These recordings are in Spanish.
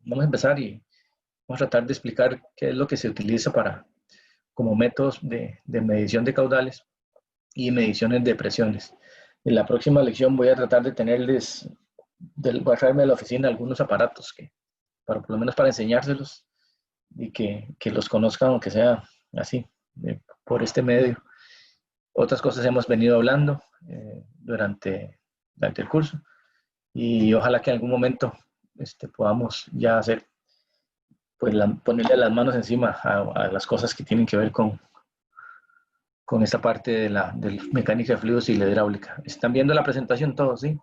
vamos a empezar y vamos a tratar de explicar qué es lo que se utiliza como métodos de medición de caudales y mediciones de presiones. En la próxima lección voy a tratar de voy a traerme a la oficina algunos aparatos por lo menos para enseñárselos y que los conozcan, aunque sea así, por este medio. Otras cosas hemos venido hablando durante el curso y ojalá que en algún momento podamos ya hacer, pues ponerle las manos encima a las cosas que tienen que ver con esta parte de la mecánica de fluidos y la hidráulica. ¿Están viendo la presentación todos, sí?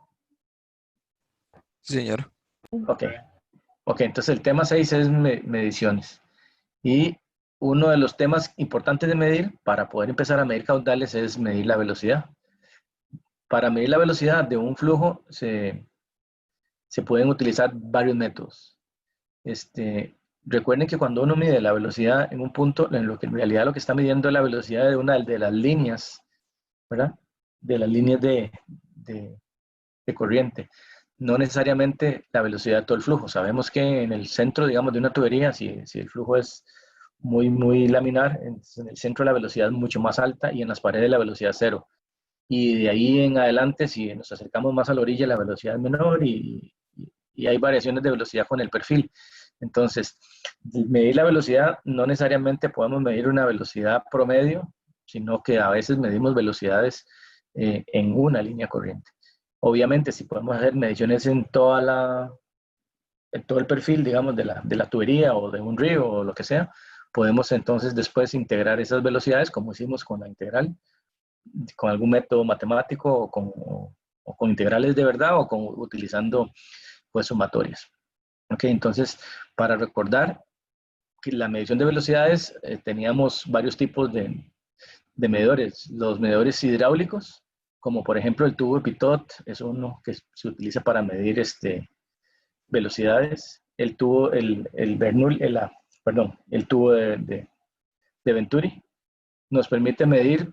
Sí, señor. Ok, entonces el tema 6 es mediciones. Y uno de los temas importantes de medir para poder empezar a medir caudales es medir la velocidad. Para medir la velocidad de un flujo se pueden utilizar varios métodos. Recuerden que cuando uno mide la velocidad en un punto, en lo que en realidad lo que está midiendo es la velocidad de una de las líneas, ¿verdad? De las líneas de corriente. No necesariamente la velocidad de todo el flujo. Sabemos que en el centro, digamos, de una tubería, si el flujo es muy laminar, en el centro la velocidad es mucho más alta y en las paredes la velocidad es cero. Y de ahí en adelante, si nos acercamos más a la orilla, la velocidad es menor y hay variaciones de velocidad con el perfil. Entonces, medir la velocidad, no necesariamente podemos medir una velocidad promedio, sino que a veces medimos velocidades en una línea corriente. Obviamente, si podemos hacer mediciones en todo el perfil, digamos, de la tubería o de un río o lo que sea, podemos entonces después integrar esas velocidades, como hicimos con la integral, con algún método matemático o con integrales de verdad o utilizando pues sumatorias. Ok, entonces, para recordar que la medición de velocidades, teníamos varios tipos de medidores. Los medidores hidráulicos, como por ejemplo el tubo de Pitot, es uno que se utiliza para medir velocidades. El tubo, el Bernoulli, el tubo de Venturi nos permite medir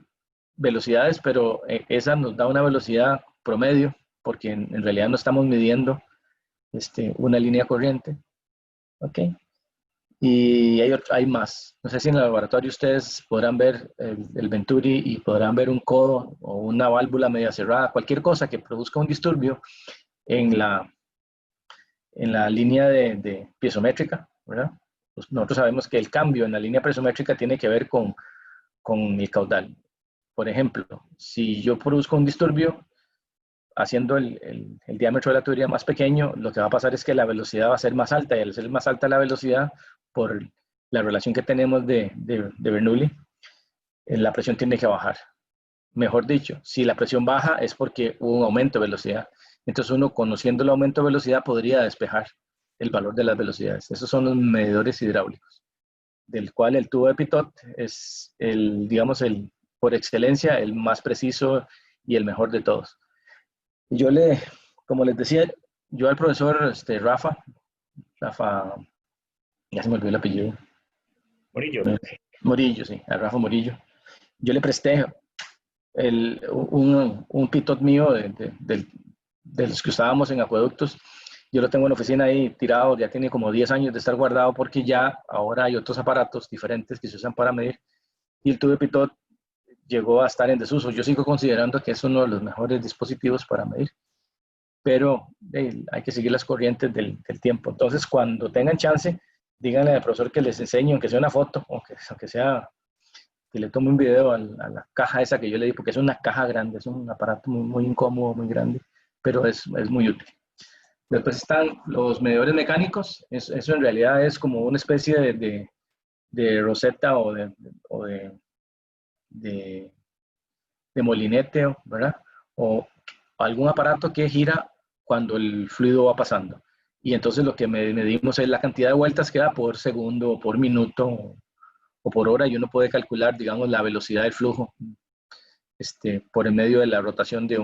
velocidades, pero esa nos da una velocidad promedio, porque en realidad no estamos midiendo una línea corriente. Ok. Y hay más. No sé si en el laboratorio ustedes podrán ver el Venturi y podrán ver un codo o una válvula media cerrada, cualquier cosa que produzca un disturbio en la línea de piezométrica, ¿verdad? Pues nosotros sabemos que el cambio en la línea piezométrica tiene que ver con el caudal. Por ejemplo, si yo produzco un disturbio haciendo el diámetro de la tubería más pequeño, lo que va a pasar es que la velocidad va a ser más alta, y al ser más alta la velocidad, por la relación que tenemos de Bernoulli, la presión tiene que bajar. Mejor dicho, si la presión baja es porque hubo un aumento de velocidad. Entonces uno, conociendo el aumento de velocidad, podría despejar el valor de las velocidades. Esos son los medidores hidráulicos, del cual el tubo de Pitot es digamos, por excelencia, el más preciso y el mejor de todos. Como les decía, yo al profesor Rafa, ya se me olvidó el apellido. Murillo. Murillo, sí, a Rafa Murillo. Yo le presté un Pitot mío de los que usábamos en acueductos. Yo lo tengo en la oficina ahí tirado, ya tiene como 10 años de estar guardado porque ya ahora hay otros aparatos diferentes que se usan para medir y el tubo de Pitot llegó a estar en desuso. Yo sigo considerando que es uno de los mejores dispositivos para medir, pero hay que seguir las corrientes del tiempo. Entonces, cuando tengan chance, díganle al profesor que les enseñe, aunque sea una foto, aunque sea que le tome un video a la caja esa que yo le di, porque es una caja grande, es un aparato muy incómodo, muy grande, pero es muy útil. Después están los medidores mecánicos. Eso en realidad es como una especie de roseta o de molinete, ¿verdad? O algún aparato que gira cuando el fluido va pasando. Y entonces lo que medimos es la cantidad de vueltas que da por segundo o por minuto o por hora, y uno puede calcular, digamos, la velocidad del flujo por el medio de la rotación de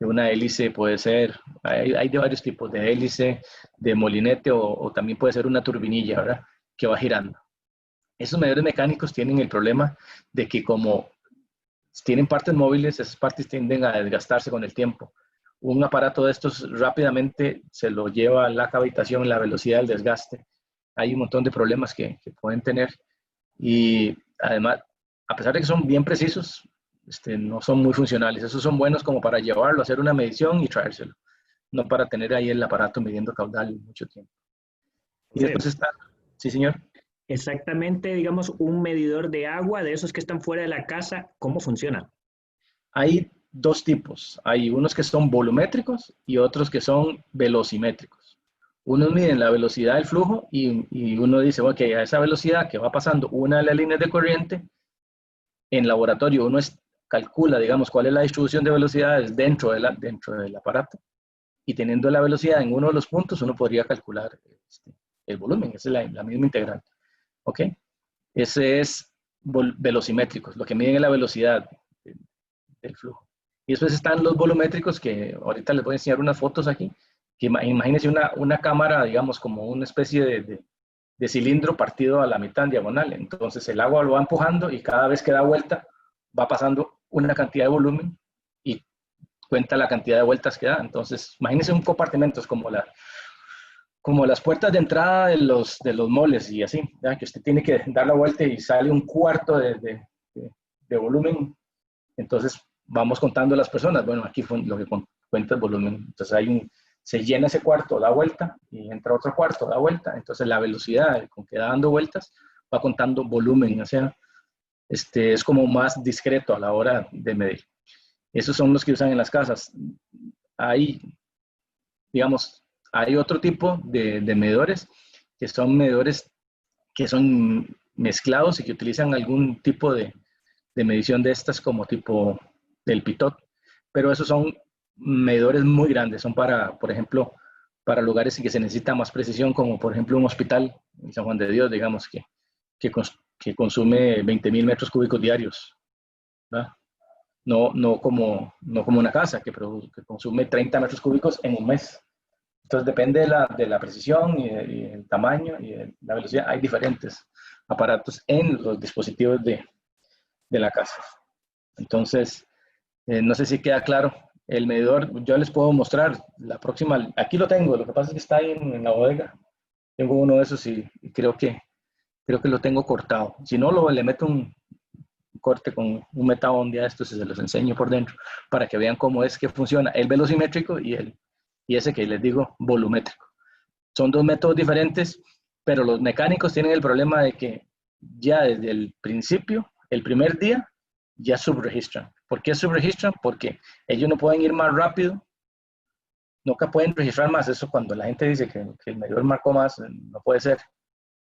una hélice. Puede ser, hay de varios tipos de hélice, de molinete o también puede ser una turbinilla, ¿verdad? Que va girando. Esos medidores mecánicos tienen el problema de que como tienen partes móviles, esas partes tienden a desgastarse con el tiempo. un aparato de estos rápidamente se lo lleva a la cavitación, la velocidad del desgaste. Hay un montón de problemas que pueden tener y además, a pesar de que son bien precisos, no son muy funcionales. Esos son buenos como para llevarlo, hacer una medición y traérselo, no para tener ahí el aparato midiendo caudal mucho tiempo. Y después está, sí señor. Exactamente, digamos, un medidor de agua de esos que están fuera de la casa, ¿cómo funciona? Hay dos tipos. Hay unos que son volumétricos y otros que son velocimétricos. Unos miden la velocidad del flujo y uno dice, ok, a esa velocidad que va pasando una de las líneas de corriente, en laboratorio uno calcula, digamos, cuál es la distribución de velocidades dentro del aparato y teniendo la velocidad en uno de los puntos, uno podría calcular el volumen, esa es la misma integral. ¿Ok? Ese es velocimétricos, lo que miden es la velocidad del flujo. Y después están los volumétricos, que ahorita les voy a enseñar unas fotos aquí, que imagínense una cámara, digamos, como una especie de cilindro partido a la mitad en diagonal. Entonces el agua lo va empujando y cada vez que da vuelta va pasando una cantidad de volumen y cuenta la cantidad de vueltas que da. Entonces imagínense un compartimento, es como las puertas de entrada de los moles y así, ¿ya? Que usted tiene que dar la vuelta y sale un cuarto de volumen. Entonces vamos contando las personas. Bueno, aquí fue lo que cuenta el volumen. Entonces se llena ese cuarto, da vuelta, y entra otro cuarto, da vuelta. Entonces la velocidad con que da dando vueltas va contando volumen. O sea, es como más discreto a la hora de medir. Esos son los que usan en las casas. Ahí, digamos, hay otro tipo de medidores que son medidores que son mezclados y que utilizan algún tipo de medición de estas como tipo del pitot, pero esos son medidores muy grandes, son para, por ejemplo, para lugares en que se necesita más precisión, como por ejemplo un hospital en San Juan de Dios, digamos, que consume 20.000 metros cúbicos diarios, ¿verdad? No como una casa que consume 30 metros cúbicos en un mes. Entonces depende de la precisión y el tamaño y de la velocidad. Hay diferentes aparatos en los dispositivos de la casa. Entonces, no sé si queda claro. El medidor, yo les puedo mostrar la próxima. Aquí lo tengo, lo que pasa es que está ahí en la bodega. Tengo uno de esos y creo que lo tengo cortado. Si no, le meto un corte con un metabond de estos y se los enseño por dentro para que vean cómo es que funciona el velocimétrico y ese que les digo, volumétrico. Son dos métodos diferentes, pero los mecánicos tienen el problema de que ya desde el principio, el primer día, ya subregistran. ¿Por qué subregistran? Porque ellos no pueden ir más rápido, nunca pueden registrar más. Eso cuando la gente dice que el medidor marcó más, no puede ser,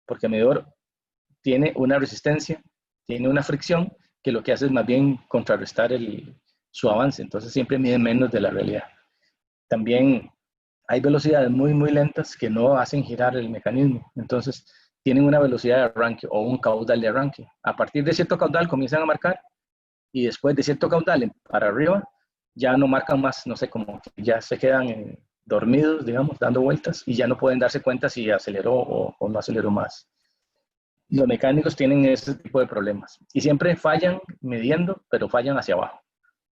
porque el medidor tiene una resistencia, tiene una fricción, que lo que hace es más bien contrarrestar su avance. Entonces siempre mide menos de la realidad. También hay velocidades muy, muy lentas que no hacen girar el mecanismo. Entonces tienen una velocidad de arranque o un caudal de arranque. A partir de cierto caudal comienzan a marcar y después de cierto caudal para arriba ya no marcan más, no sé, como que ya se quedan dormidos, digamos, dando vueltas y ya no pueden darse cuenta si aceleró o no aceleró más. Los mecánicos tienen ese tipo de problemas y siempre fallan midiendo, pero fallan hacia abajo.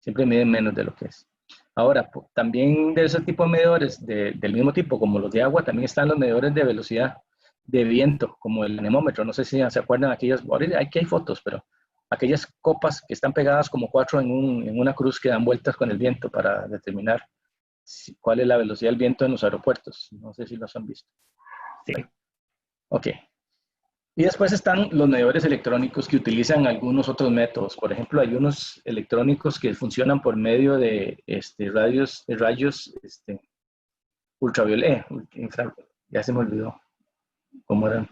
Siempre miden menos de lo que es. Ahora, también de ese tipo de medidores del mismo tipo, como los de agua, también están los medidores de velocidad de viento, como el anemómetro. No sé si se acuerdan aquellas, aquí hay fotos, pero aquellas copas que están pegadas como 4 en una cruz que dan vueltas con el viento para determinar cuál es la velocidad del viento en los aeropuertos. No sé si los han visto. Sí. Ok. Y después están los medidores electrónicos que utilizan algunos otros métodos. Por ejemplo, hay unos electrónicos que funcionan por medio de rayos ultravioleta, ya se me olvidó cómo eran.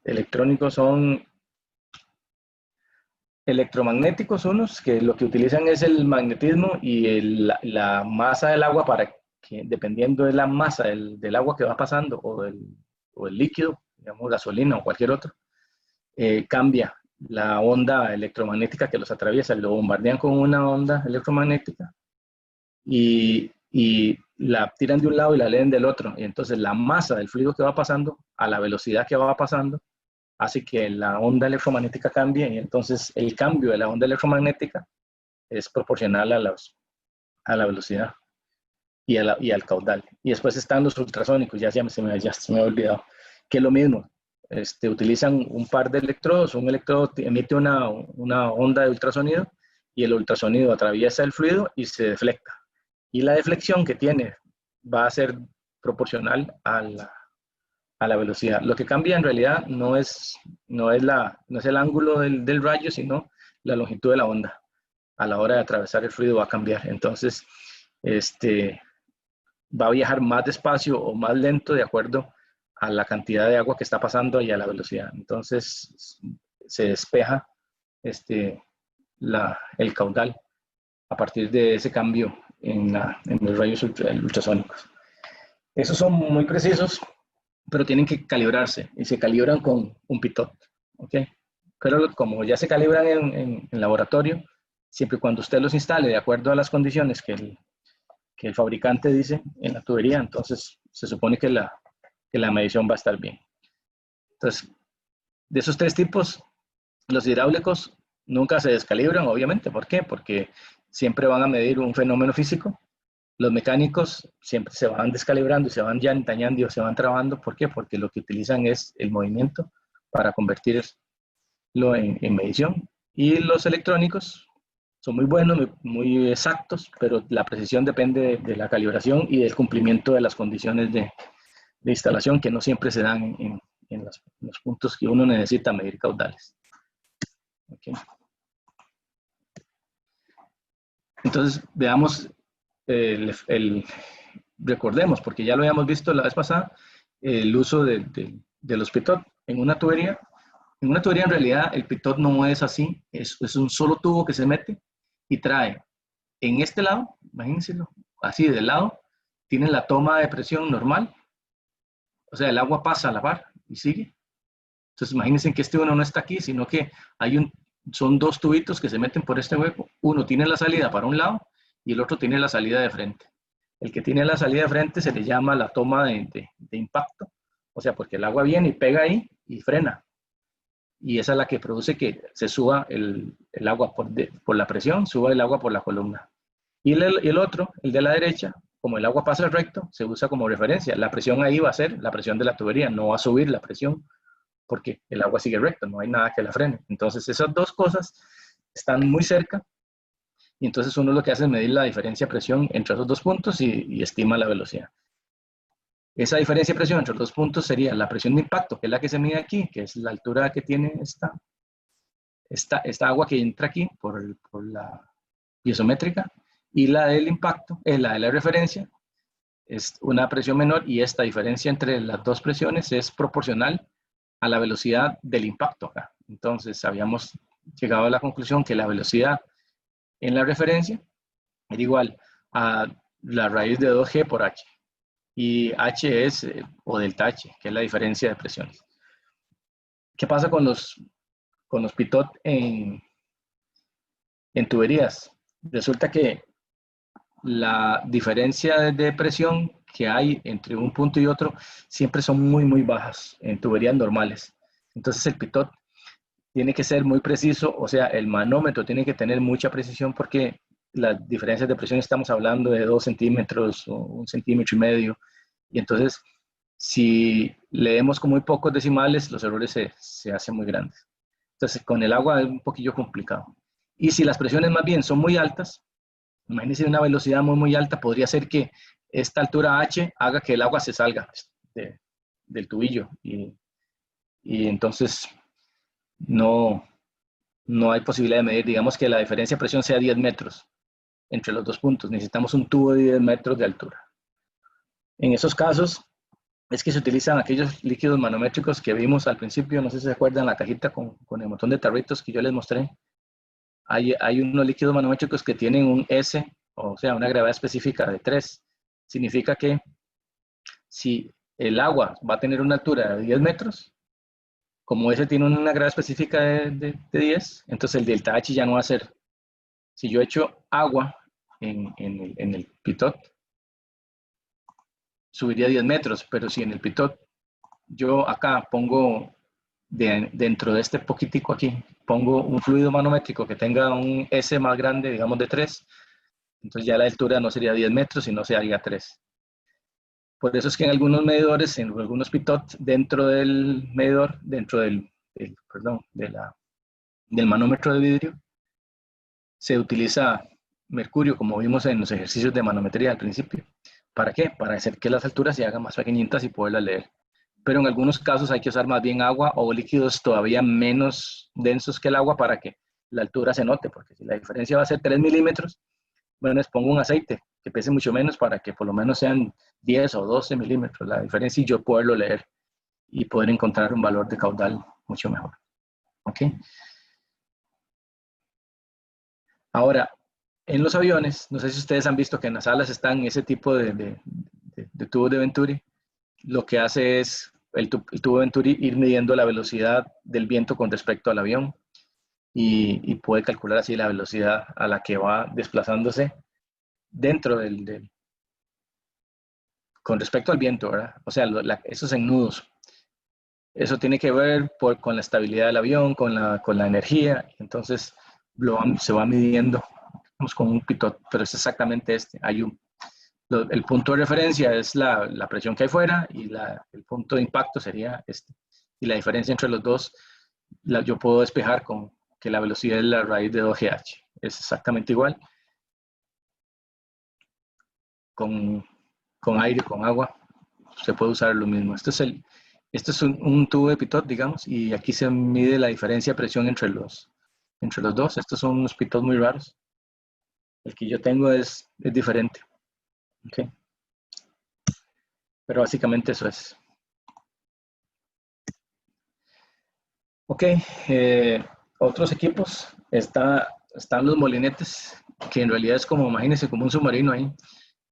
Electrónicos son electromagnéticos unos, que lo que utilizan es el magnetismo y la masa del agua para que, dependiendo de la masa del agua que va pasando o el líquido, digamos gasolina o cualquier otro, cambia la onda electromagnética que los atraviesa, lo bombardean con una onda electromagnética y la tiran de un lado y la leen del otro. Y entonces la masa del fluido que va pasando a la velocidad que va pasando hace que la onda electromagnética cambie y entonces el cambio de la onda electromagnética es proporcional a la velocidad y al caudal. Y después están los ultrasónicos, ya se me había olvidado, que es lo mismo. Utilizan un par de electrodos, un electrodo emite una onda de ultrasonido y el ultrasonido atraviesa el fluido y se deflecta. Y la deflexión que tiene va a ser proporcional a la velocidad. Lo que cambia en realidad no es el ángulo del rayo, sino la longitud de la onda. A la hora de atravesar el fluido va a cambiar. Entonces, va a viajar más despacio o más lento de acuerdo a la cantidad de agua que está pasando y a la velocidad. Entonces, se despeja el caudal a partir de ese cambio en los rayos ultrasónicos. Esos son muy precisos, pero tienen que calibrarse y se calibran con un pitot, ¿ok? Pero como ya se calibran en laboratorio, siempre y cuando usted los instale de acuerdo a las condiciones que el fabricante dice en la tubería, entonces se supone que la medición va a estar bien. Entonces, de esos tres tipos, los hidráulicos nunca se descalibran, obviamente. ¿Por qué? Porque siempre van a medir un fenómeno físico. Los mecánicos siempre se van descalibrando y se van ya dañando o se van trabando. ¿Por qué? Porque lo que utilizan es el movimiento para convertirlo en medición. Y los electrónicos son muy buenos, muy exactos, pero la precisión depende de la calibración y del cumplimiento de las condiciones de instalación que no siempre se dan en los puntos que uno necesita medir caudales. Okay. Entonces, veamos, recordemos, porque ya lo habíamos visto la vez pasada, el uso de los pitot en una tubería. En una tubería, en realidad, el pitot no es así, es un solo tubo que se mete y trae en este lado, imagínenselo, así de lado, tiene la toma de presión normal, o sea, el agua pasa a la par y sigue. Entonces, imagínense que uno no está aquí, sino que son dos tubitos que se meten por este hueco. Uno tiene la salida para un lado y el otro tiene la salida de frente. El que tiene la salida de frente se le llama la toma de impacto, o sea, porque el agua viene y pega ahí y frena. Y esa es la que produce que se suba el agua por la presión, suba el agua por la columna. Y el otro, el de la derecha, como el agua pasa recto, se usa como referencia. La presión ahí va a ser la presión de la tubería, no va a subir la presión porque el agua sigue recta, no hay nada que la frene. Entonces esas dos cosas están muy cerca y entonces uno lo que hace es medir la diferencia de presión entre esos dos puntos y estima la velocidad. Esa diferencia de presión entre los dos puntos sería la presión de impacto, que es la que se mide aquí, que es la altura que tiene esta agua que entra aquí por la piezométrica, y la del impacto, la de la referencia, es una presión menor, y esta diferencia entre las dos presiones es proporcional a la velocidad del impacto acá. Entonces habíamos llegado a la conclusión que la velocidad en la referencia era igual a la raíz de 2G por H. Y H es, o delta H, que es la diferencia de presiones. ¿Qué pasa con los pitot en tuberías? Resulta que la diferencia de presión que hay entre un punto y otro siempre son muy, muy bajas en tuberías normales. Entonces el pitot tiene que ser muy preciso, o sea, el manómetro tiene que tener mucha precisión porque las diferencias de presión estamos hablando de 2 centímetros o 1,5 centímetros. Y entonces, si leemos con muy pocos decimales, los errores se hacen muy grandes. Entonces, con el agua es un poquillo complicado. Y si las presiones más bien son muy altas, imagínense una velocidad muy, muy alta, podría ser que esta altura H haga que el agua se salga del tubillo. Y entonces no hay posibilidad de medir. Digamos que la diferencia de presión sea 10 metros entre los dos puntos. Necesitamos un tubo de 10 metros de altura. En esos casos es que se utilizan aquellos líquidos manométricos que vimos al principio. No sé si se acuerdan la cajita con el montón de tarritos que yo les mostré. Hay unos líquidos manométricos que tienen un S, o sea, una gravedad específica de 3. Significa que si el agua va a tener una altura de 10 metros, como ese tiene una gravedad específica de 10, entonces el delta H ya no va a ser. Si yo echo agua en el pitot, subiría 10 metros, pero si en el pitot yo acá pongo dentro de este poquitico aquí, pongo un fluido manométrico que tenga un S más grande, digamos de 3, entonces ya la altura no sería 10 metros, sino sería 3. Por eso es que en algunos medidores, en algunos pitot, dentro del medidor, dentro del manómetro de vidrio, se utiliza mercurio, como vimos en los ejercicios de manometría al principio. ¿Para qué? Para hacer que las alturas se hagan más pequeñitas y poderlas leer. Pero en algunos casos hay que usar más bien agua o líquidos todavía menos densos que el agua para que la altura se note, porque si la diferencia va a ser 3 milímetros, bueno, les pongo un aceite que pese mucho menos para que por lo menos sean 10 o 12 milímetros la diferencia y yo poderlo leer y poder encontrar un valor de caudal mucho mejor. ¿Ok? Ahora, en los aviones, no sé si ustedes han visto que en las alas están ese tipo de tubos de Venturi. Lo que hace es el tubo de Venturi ir midiendo la velocidad del viento con respecto al avión y puede calcular así la velocidad a la que va desplazándose dentro con respecto al viento, ¿verdad? O sea, esos ennudos. Eso tiene que ver con la estabilidad del avión, con la energía. Entonces, se va midiendo con un pitot, pero es exactamente este. El punto de referencia es la presión que hay fuera y el punto de impacto sería este. Y la diferencia entre los dos, yo puedo despejar con que la velocidad es la raíz de 2GH. Es exactamente igual. Con aire, con agua, se puede usar lo mismo. Este es un tubo de pitot, digamos, y aquí se mide la diferencia de presión entre los dos. Estos son unos pitot muy raros. El que yo tengo es diferente. Okay. Pero básicamente eso es. Ok, otros equipos. Están los molinetes, que en realidad es como, imagínense, como un submarino ahí,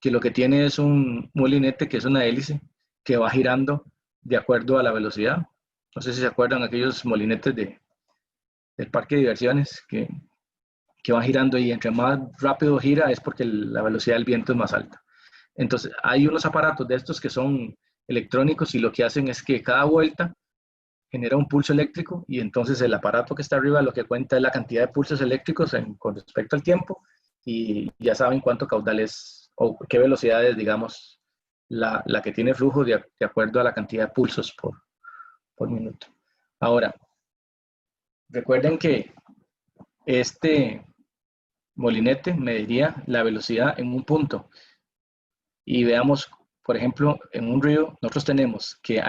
que lo que tiene es un molinete que es una hélice que va girando de acuerdo a la velocidad. No sé si se acuerdan aquellos molinetes del parque de diversiones que van girando y entre más rápido gira es porque la velocidad del viento es más alta. Entonces hay unos aparatos de estos que son electrónicos y lo que hacen es que cada vuelta genera un pulso eléctrico y entonces el aparato que está arriba lo que cuenta es la cantidad de pulsos eléctricos con respecto al tiempo y ya saben cuánto caudal es o qué velocidad es, digamos, la que tiene flujo de acuerdo a la cantidad de pulsos por minuto. Ahora, recuerden que este molinete mediría la velocidad en un punto y veamos, por ejemplo, en un río nosotros tenemos que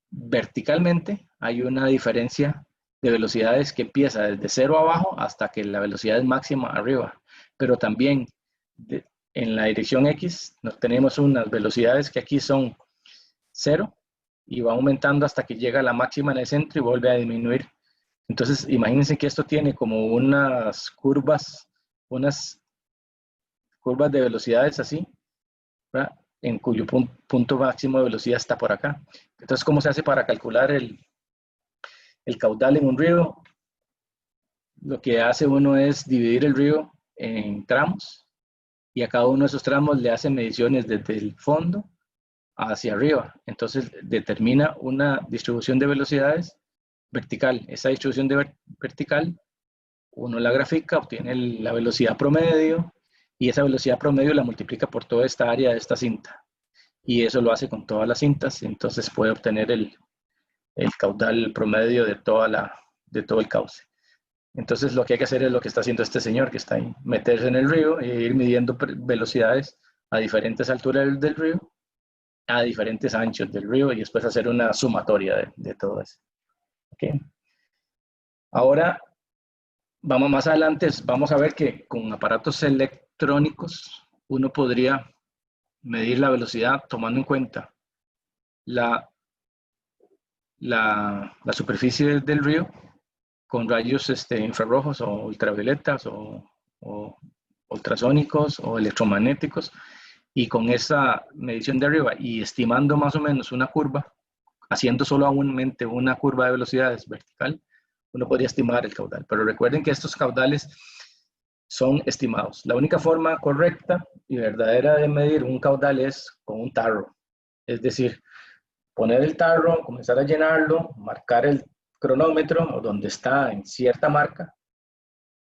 verticalmente hay una diferencia de velocidades que empieza desde 0 abajo hasta que la velocidad es máxima arriba, pero también en la dirección X tenemos unas velocidades que aquí son 0 y va aumentando hasta que llega a la máxima en el centro y vuelve a disminuir. Entonces, imagínense que esto tiene como unas curvas de velocidades así, ¿verdad? En cuyo punto máximo de velocidad está por acá. Entonces, ¿cómo se hace para calcular el caudal en un río? Lo que hace uno es dividir el río en tramos y a cada uno de esos tramos le hace mediciones desde el fondo hacia arriba. Entonces, determina una distribución de velocidades vertical. Esa distribución vertical, uno la grafica, obtiene la velocidad promedio y esa velocidad promedio la multiplica por toda esta área de esta cinta. Y eso lo hace con todas las cintas, entonces puede obtener el caudal promedio de todo el cauce. Entonces lo que hay que hacer es lo que está haciendo este señor que está ahí, meterse en el río e ir midiendo velocidades a diferentes alturas del río, a diferentes anchos del río y después hacer una sumatoria de todo eso. Okay. Ahora, vamos más adelante, vamos a ver que con aparatos electrónicos uno podría medir la velocidad tomando en cuenta la superficie del río con rayos infrarrojos o ultravioletas o ultrasónicos o electromagnéticos y con esa medición de arriba y estimando más o menos una curva, haciendo solamente una curva de velocidades vertical, uno podría estimar el caudal. Pero recuerden que estos caudales son estimados. La única forma correcta y verdadera de medir un caudal es con un tarro. Es decir, poner el tarro, comenzar a llenarlo, marcar el cronómetro donde está en cierta marca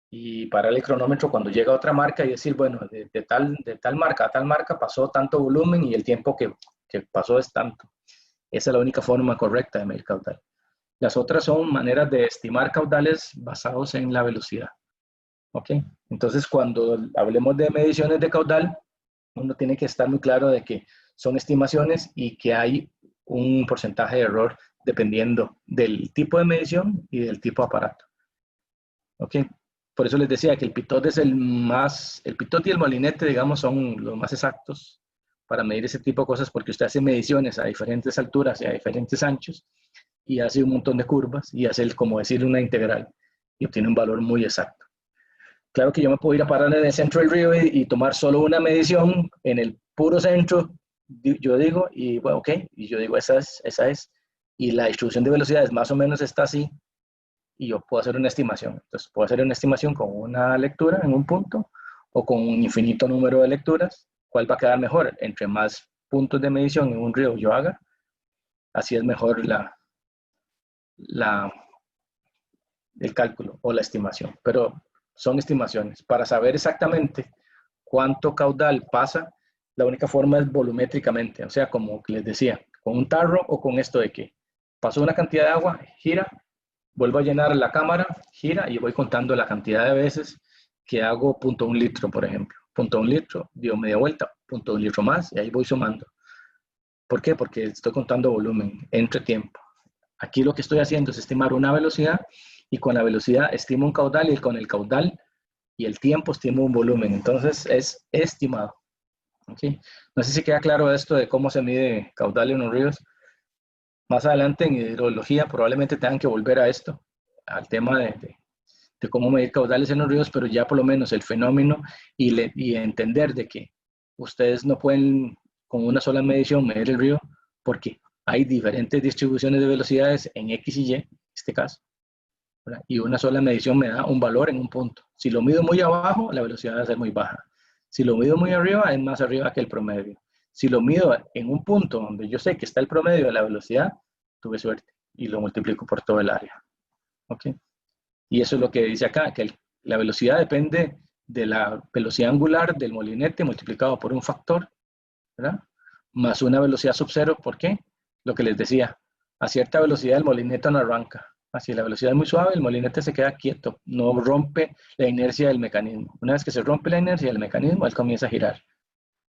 y parar el cronómetro cuando llega a otra marca y decir, bueno, de tal marca a tal marca pasó tanto volumen y el tiempo que pasó es tanto. Esa es la única forma correcta de medir caudal. Las otras son maneras de estimar caudales basados en la velocidad. ¿Ok? Entonces, cuando hablemos de mediciones de caudal, uno tiene que estar muy claro de que son estimaciones y que hay un porcentaje de error dependiendo del tipo de medición y del tipo de aparato. ¿Ok? Por eso les decía que el pitot es el pitot y el molinete, digamos, son los más exactos para medir ese tipo de cosas porque usted hace mediciones a diferentes alturas y a diferentes anchos y hace un montón de curvas y hace, como decir, una integral y obtiene un valor muy exacto. Claro que yo me puedo ir a parar en el centro del río y tomar solo una medición en el puro centro, yo digo, y bueno, ok, y yo digo, esa es, y la distribución de velocidades más o menos está así, y yo puedo hacer una estimación. Entonces, puedo hacer una estimación con una lectura en un punto o con un infinito número de lecturas. ¿Cuál va a quedar mejor? Entre más puntos de medición en un río yo haga, así es mejor el cálculo o la estimación. Pero son estimaciones. Para saber exactamente cuánto caudal pasa, la única forma es volumétricamente. O sea, como les decía, con un tarro o con esto de que pasó una cantidad de agua, gira, vuelvo a llenar la cámara, gira y voy contando la cantidad de veces que hago 0.1 litro, por ejemplo. 0.1 litro, dio media vuelta, 0.1 litro más y ahí voy sumando. ¿Por qué? Porque estoy contando volumen entre tiempo. Aquí lo que estoy haciendo es estimar una velocidad y con la velocidad estimo un caudal y con el caudal y el tiempo estimo un volumen. Entonces es estimado. ¿Okay? No sé si queda claro esto de cómo se mide caudal en los ríos. Más adelante en hidrología probablemente tengan que volver a esto, al tema de cómo medir caudales en los ríos, pero ya por lo menos el fenómeno y entender de que ustedes no pueden con una sola medición medir el río porque hay diferentes distribuciones de velocidades en X y Y, en este caso, ¿verdad? Y una sola medición me da un valor en un punto. Si lo mido muy abajo, la velocidad va a ser muy baja. Si lo mido muy arriba, es más arriba que el promedio. Si lo mido en un punto donde yo sé que está el promedio de la velocidad, tuve suerte y lo multiplico por todo el área. ¿Ok? Y eso es lo que dice acá, que la velocidad depende de la velocidad angular del molinete multiplicado por un factor, ¿verdad? Más una velocidad sub cero. ¿Por qué? Lo que les decía, a cierta velocidad el molinete no arranca. Así la velocidad es muy suave, el molinete se queda quieto, no rompe la inercia del mecanismo. Una vez que se rompe la inercia del mecanismo, él comienza a girar.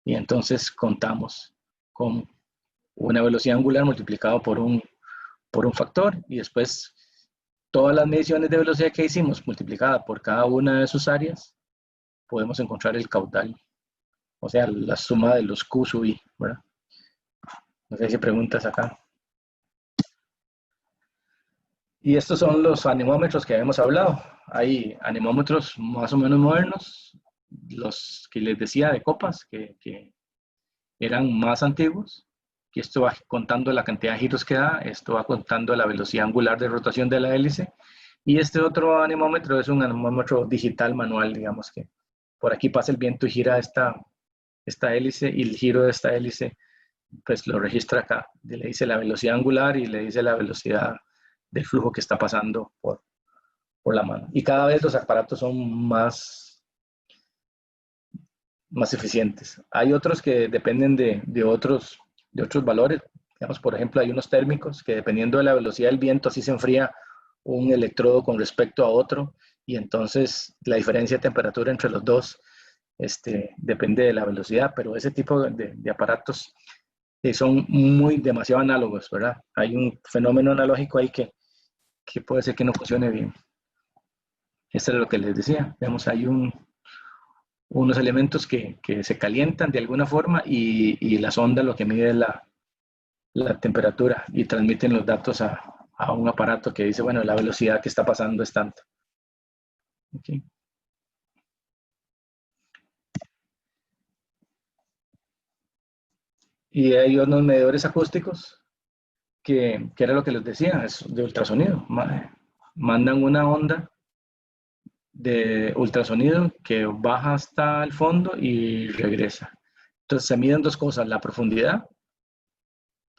Y entonces contamos con una velocidad angular multiplicado por un factor y después todas las mediciones de velocidad que hicimos multiplicada por cada una de sus áreas, podemos encontrar el caudal, o sea, la suma de los Q sub I, ¿verdad? No sé si preguntas acá. Y estos son los anemómetros que habíamos hablado. Hay anemómetros más o menos modernos, los que les decía de copas, que eran más antiguos. Y esto va contando la cantidad de giros que da, esto va contando la velocidad angular de rotación de la hélice. Y este otro anemómetro es un anemómetro digital manual, digamos que por aquí pasa el viento y gira esta hélice y el giro de esta hélice pues lo registra acá. Le dice la velocidad angular y le dice la velocidad del flujo que está pasando por la mano. Y cada vez los aparatos son más eficientes. Hay otros que dependen de otros valores. Digamos, por ejemplo, hay unos térmicos que dependiendo de la velocidad del viento, así se enfría un electrodo con respecto a otro y entonces la diferencia de temperatura entre los dos depende de la velocidad, pero ese tipo de aparatos son demasiado análogos, ¿verdad? Hay un fenómeno analógico ahí que puede ser que no funcione bien. Esto es lo que les decía. Digamos, hay unos elementos que se calientan de alguna forma y la sonda lo que mide es la temperatura y transmiten los datos a un aparato que dice, bueno, la velocidad que está pasando es tanto. Okay. Y hay unos medidores acústicos que era lo que les decía, es de ultrasonido. Mandan una onda de ultrasonido que baja hasta el fondo y regresa. Entonces se miden dos cosas, la profundidad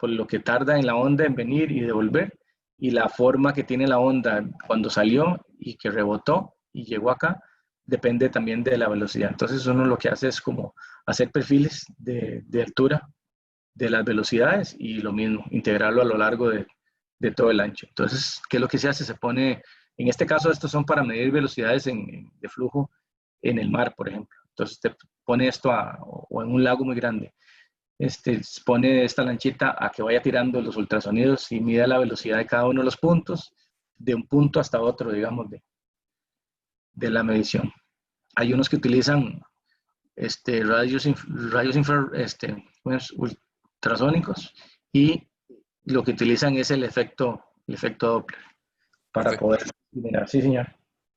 por lo que tarda en la onda en venir y devolver, y la forma que tiene la onda cuando salió y que rebotó y llegó acá, depende también de la velocidad. Entonces uno lo que hace es como hacer perfiles de altura de las velocidades y lo mismo, integrarlo a lo largo de todo el ancho. Entonces, ¿qué es lo que se hace? Se pone, en este caso, estos son para medir velocidades de flujo en el mar, por ejemplo. Entonces, te pone esto o en un lago muy grande. Pone esta lanchita a que vaya tirando los ultrasonidos y mida la velocidad de cada uno de los puntos, de un punto hasta otro, digamos, de la medición. Hay unos que utilizan rayos ultrasónicos y lo que utilizan es el efecto Doppler para Profe, poder mirar. Sí, señor.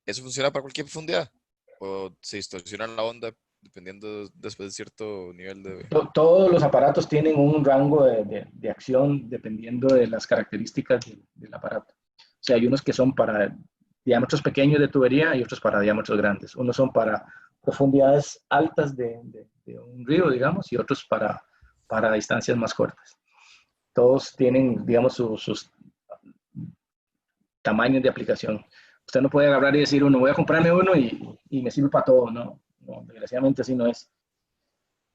¿eso funciona para cualquier profundidad? ¿O se distorsiona la onda dependiendo después de cierto nivel de... Todos los aparatos tienen un rango de acción dependiendo de las características del aparato. O sea, hay unos que son para diámetros pequeños de tubería y otros para diámetros grandes. Unos son para profundidades altas de un río, digamos, y otros para distancias más cortas. Todos tienen, digamos, sus tamaños de aplicación. Usted no puede agarrar y decir, uno, voy a comprarme uno y me sirve para todo. No, desgraciadamente así no es.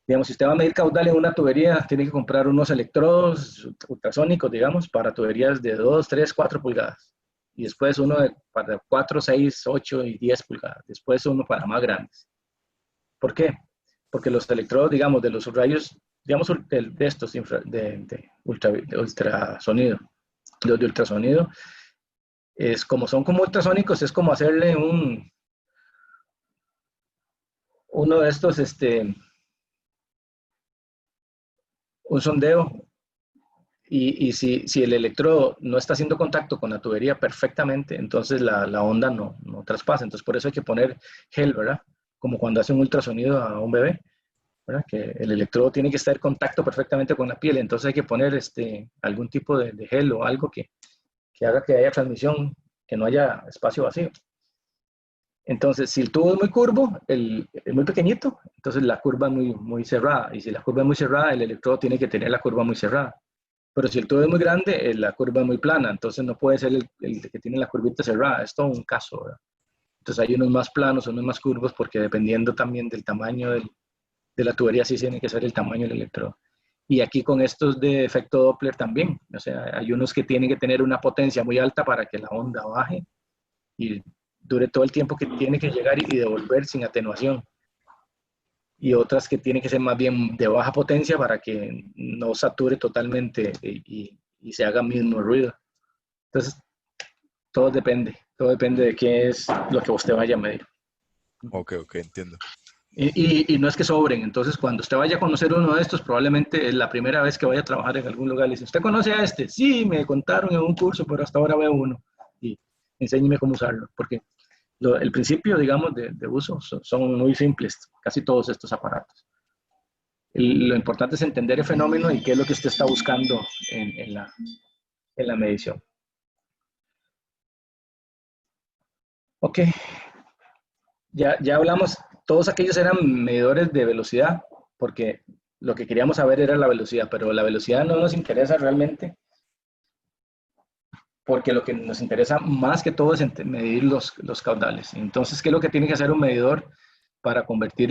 Digamos, si usted va a medir caudal en una tubería, tiene que comprar unos electrodos ultrasónicos, digamos, para tuberías de 2, 3, 4 pulgadas. Y después uno para 4, 6, 8 y 10 pulgadas. Después uno para más grandes. ¿Por qué? Porque los electrodos, digamos, de los rayos, digamos, de estos de ultrasonido, los de ultrasonido, son como ultrasónicos, es como hacerle uno de estos, un sondeo, y si el electrodo no está haciendo contacto con la tubería perfectamente, entonces la onda no traspasa. Entonces por eso hay que poner gel, ¿verdad? Como cuando hace un ultrasonido a un bebé, ¿verdad? Que el electrodo tiene que estar en contacto perfectamente con la piel, entonces hay que poner algún tipo de gel o algo que haga que haya transmisión, que no haya espacio vacío. Entonces, si el tubo es muy curvo, es muy pequeñito, entonces la curva es muy cerrada. Y si la curva es muy cerrada, el electrodo tiene que tener la curva muy cerrada. Pero si el tubo es muy grande, la curva es muy plana. Entonces no puede ser el que tiene la curvita cerrada. Es todo un caso, ¿verdad? Entonces hay unos más planos, unos más curvos, porque dependiendo también del tamaño de la tubería, sí tiene que ser el tamaño del electrodo. Y aquí con estos de efecto Doppler también. O sea, hay unos que tienen que tener una potencia muy alta para que la onda baje y dure todo el tiempo que tiene que llegar y devolver sin atenuación. Y otras que tienen que ser más bien de baja potencia para que no sature totalmente y se haga mismo ruido. Entonces, todo depende de qué es lo que usted vaya a medir. Ok, entiendo. Y no es que sobren, entonces cuando usted vaya a conocer uno de estos, probablemente es la primera vez que vaya a trabajar en algún lugar, le dice, ¿usted conoce a este? Sí, me contaron en un curso, pero hasta ahora veo uno. Y enséñeme cómo usarlo, porque el principio, digamos, de uso son muy simples, casi todos estos aparatos. Lo importante es entender el fenómeno y qué es lo que usted está buscando en la medición. Ok, ya hablamos, todos aquellos eran medidores de velocidad, porque lo que queríamos saber era la velocidad, pero la velocidad no nos interesa realmente, porque lo que nos interesa más que todo es medir los caudales. Entonces, ¿qué es lo que tiene que hacer un medidor para convertir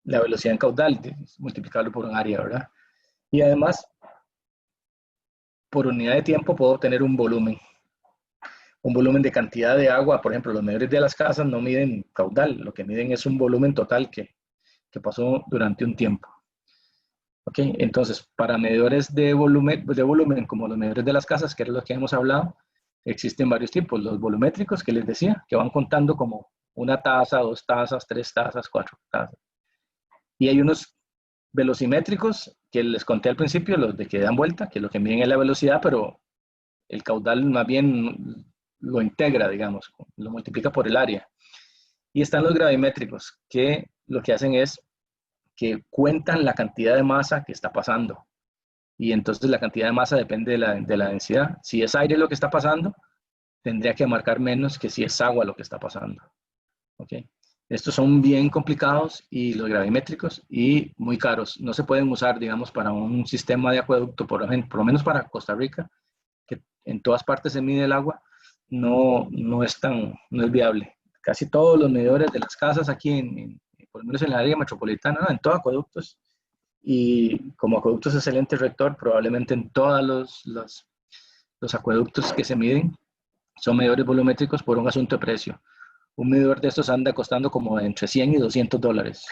la velocidad en caudal? Multiplicarlo por un área, ¿verdad? Y además, por unidad de tiempo puedo obtener un volumen de cantidad de agua. Por ejemplo, los medidores de las casas no miden caudal, lo que miden es un volumen total que pasó durante un tiempo. ¿Ok? Entonces, para medidores de volumen como los medidores de las casas, que es lo que hemos hablado, existen varios tipos. Los volumétricos, que les decía, que van contando como una taza, 2 tazas, 3 tazas, 4 tazas. Y hay unos velocimétricos que les conté al principio, los de que dan vuelta, que lo que miden es la velocidad, pero el caudal más bien lo integra, digamos, lo multiplica por el área. Y están los gravimétricos, que lo que hacen es que cuentan la cantidad de masa que está pasando. Y entonces la cantidad de masa depende de la densidad. Si es aire lo que está pasando, tendría que marcar menos que si es agua lo que está pasando. ¿Okay? Estos son bien complicados y los gravimétricos y muy caros. No se pueden usar, digamos, para un sistema de acueducto, por lo menos para Costa Rica, que en todas partes se mide el agua, no es viable. Casi todos los medidores de las casas aquí, por lo menos en el área metropolitana, ¿no? En todo acueductos, y como acueducto es excelente rector, probablemente en todos los acueductos que se miden son medidores volumétricos por un asunto de precio. Un medidor de estos anda costando como entre 100 y $200.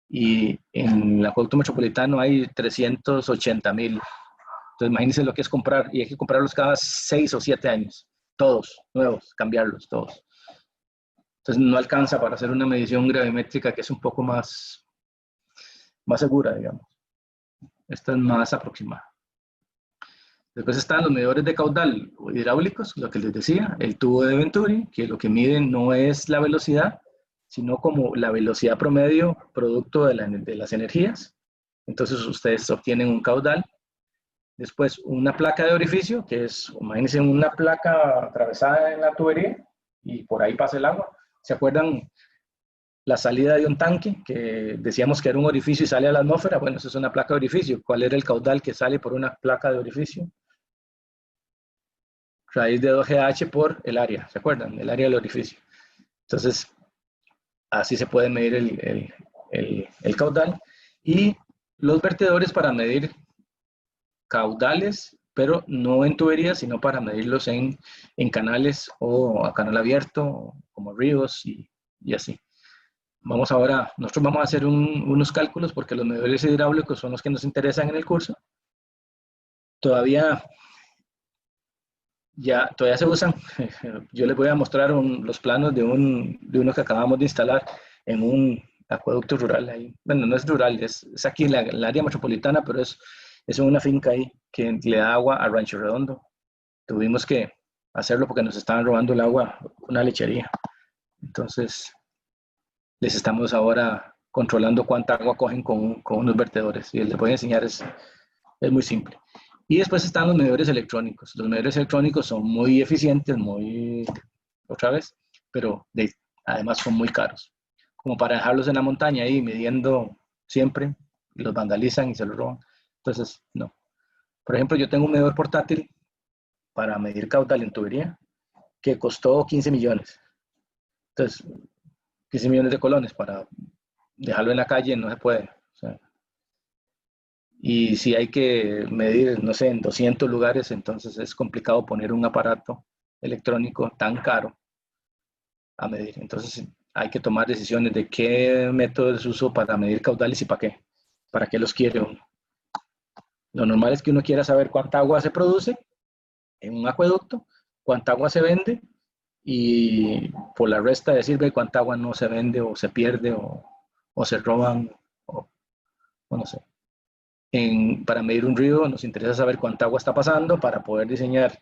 Y en el acueducto metropolitano hay 380,000. Entonces imagínense lo que es comprar, y hay que comprarlos cada 6 o 7 años. Todos, nuevos, cambiarlos, todos. Entonces no alcanza para hacer una medición gravimétrica que es un poco más segura, digamos. Esta es más aproximada. Después están los medidores de caudal hidráulicos, lo que les decía, el tubo de Venturi, que lo que miden no es la velocidad, sino como la velocidad promedio producto de las energías. Entonces ustedes obtienen un caudal. Después una placa de orificio, que es, imagínense, una placa atravesada en la tubería y por ahí pasa el agua. ¿Se acuerdan la salida de un tanque, que decíamos que era un orificio y sale a la atmósfera? Bueno, eso es una placa de orificio. ¿Cuál era el caudal que sale por una placa de orificio? Raíz de 2GH por el área, ¿se acuerdan? El área del orificio. Entonces, así se puede medir el caudal. Y los vertedores para medir caudales, pero no en tuberías, sino para medirlos en canales o a canal abierto, como ríos y así. Nosotros vamos a hacer unos cálculos porque los medidores hidráulicos son los que nos interesan en el curso. Todavía se usan. Yo les voy a mostrar los planos de uno que acabamos de instalar en un acueducto rural ahí. Bueno, no es rural, es aquí en el área metropolitana, pero es una finca ahí que le da agua a Rancho Redondo. Tuvimos que hacerlo porque nos estaban robando el agua, una lechería. Entonces, les estamos ahora controlando cuánta agua cogen con unos vertedores. Y les voy a enseñar, es muy simple. Y después están los medidores electrónicos. Los medidores electrónicos son muy eficientes, pero además son muy caros. Como para dejarlos en la montaña ahí midiendo siempre, y los vandalizan y se los roban. Entonces, no. Por ejemplo, yo tengo un medidor portátil para medir caudal en tubería que costó 15 millones. Entonces, 15 millones de colones para dejarlo en la calle no se puede. O sea, y si hay que medir, no sé, en 200 lugares, entonces es complicado poner un aparato electrónico tan caro a medir. Entonces hay que tomar decisiones de qué métodos uso para medir caudales y para qué los quiere uno. Lo normal es que uno quiera saber cuánta agua se produce en un acueducto, cuánta agua se vende, y por la resta decir cuánta agua no se vende o se pierde o se roban o no sé. Para medir un río nos interesa saber cuánta agua está pasando para poder diseñar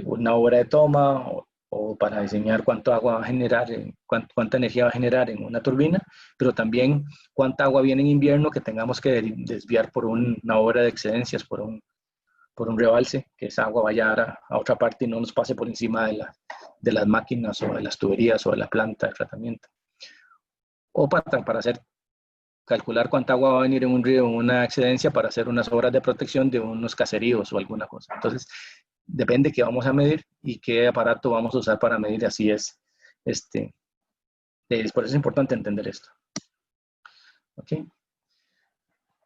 una obra de toma o para diseñar cuánta agua va a generar, cuánta energía va a generar en una turbina, pero también cuánta agua viene en invierno que tengamos que desviar por una obra de excedencias, por un rebalse, que esa agua vaya a otra parte y no nos pase por encima de las máquinas o de las tuberías o de la planta de tratamiento. O para calcular cuánta agua va a venir en un río, en una excedencia, para hacer unas obras de protección de unos caseríos o alguna cosa. Entonces, depende qué vamos a medir y qué aparato vamos a usar para medir. Así es. Por eso es importante entender esto. ¿Ok?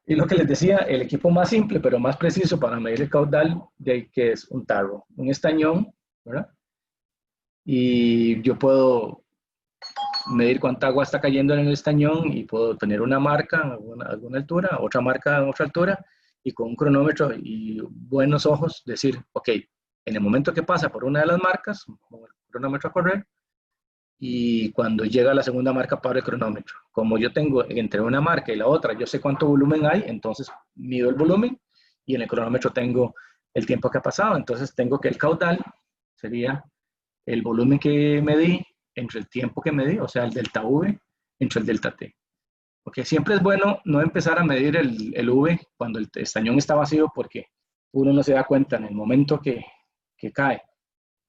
Y lo que les decía, el equipo más simple, pero más preciso para medir el caudal, que es un tarro, un estañón, ¿verdad? Y yo puedo medir cuánta agua está cayendo en el estañón y puedo tener una marca a alguna altura, otra marca a otra altura, y con un cronómetro y buenos ojos decir, ok, en el momento que pasa por una de las marcas, pongo el cronómetro a correr, y cuando llega a la segunda marca paro el cronómetro. Como yo tengo entre una marca y la otra, yo sé cuánto volumen hay, entonces mido el volumen y en el cronómetro tengo el tiempo que ha pasado. Entonces tengo que el caudal sería el volumen que medí entre el tiempo que medí, o sea, el delta V entre el delta T. Porque siempre es bueno no empezar a medir el V cuando el estañón está vacío, porque uno no se da cuenta en el momento que cae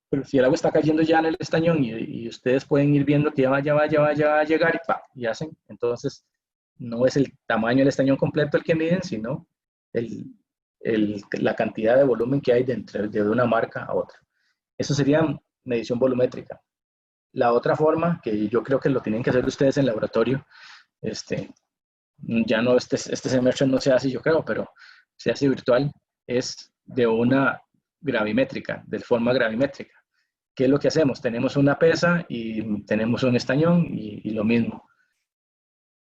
Pero si el agua está cayendo ya en el estañón y ustedes pueden ir viendo que ya va a llegar y, ¡pa! Y hacen, entonces no es el tamaño del estañón completo el que miden, sino la cantidad de volumen que hay de una marca a otra. Eso sería medición volumétrica. La otra forma, que yo creo que lo tienen que hacer ustedes en laboratorio, ya no, este semestre no se hace, yo creo, pero se hace virtual, es de una gravimétrica, de forma gravimétrica. ¿Qué es lo que hacemos? Tenemos una pesa y tenemos un estañón y lo mismo.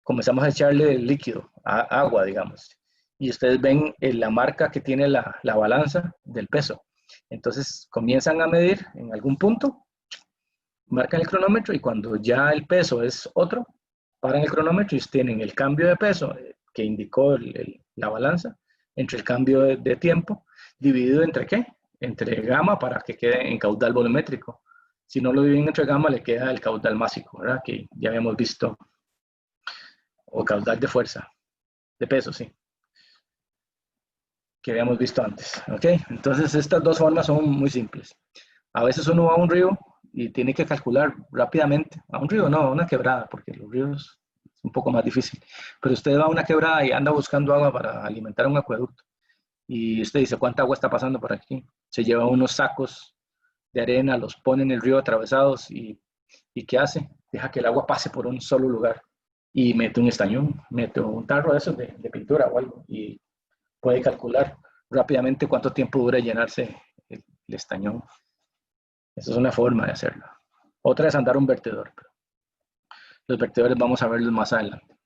Comenzamos a echarle el líquido, agua, digamos, y ustedes ven la marca que tiene la balanza del peso. Entonces comienzan a medir en algún punto, marcan el cronómetro y cuando ya el peso es otro, paran el cronómetro y tienen el cambio de peso que indicó la balanza entre el cambio de tiempo dividido entre ¿qué? Entre gamma para que quede en caudal volumétrico. Si no lo dividen entre gamma, le queda el caudal másico, ¿verdad? Que ya habíamos visto, o caudal de fuerza, de peso, sí, que habíamos visto antes, ¿ok? Entonces, estas dos formas son muy simples. A veces uno va a un río y tiene que calcular rápidamente. A un río no, a una quebrada, porque los ríos es un poco más difícil. Pero usted va a una quebrada y anda buscando agua para alimentar un acueducto. Y usted dice, ¿cuánta agua está pasando por aquí? Se lleva unos sacos de arena, los pone en el río atravesados y ¿qué hace? Deja que el agua pase por un solo lugar y mete un estañón, mete un tarro de esos de pintura o algo y puede calcular rápidamente cuánto tiempo dura llenarse el estañón. Esa es una forma de hacerlo. Otra es andar un vertedor. Los vertedores vamos a verlos más adelante.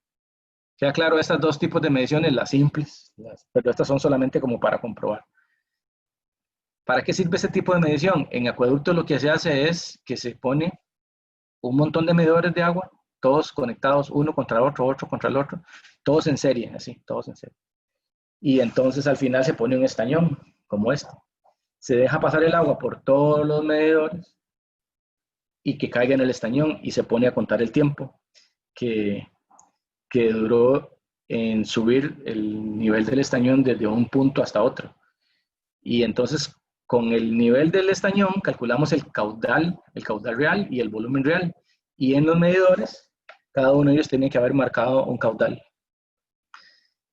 Queda claro, estas dos tipos de mediciones, las simples, pero estas son solamente como para comprobar. ¿Para qué sirve este tipo de medición? En acueductos lo que se hace es que se pone un montón de medidores de agua, todos conectados uno contra el otro, otro contra el otro, todos en serie, así, todos en serie. Y entonces al final se pone un estañón, como este. Se deja pasar el agua por todos los medidores y que caiga en el estañón y se pone a contar el tiempo que duró en subir el nivel del estañón desde un punto hasta otro. Y entonces con el nivel del estañón calculamos el caudal real y el volumen real. Y en los medidores, cada uno de ellos tiene que haber marcado un caudal.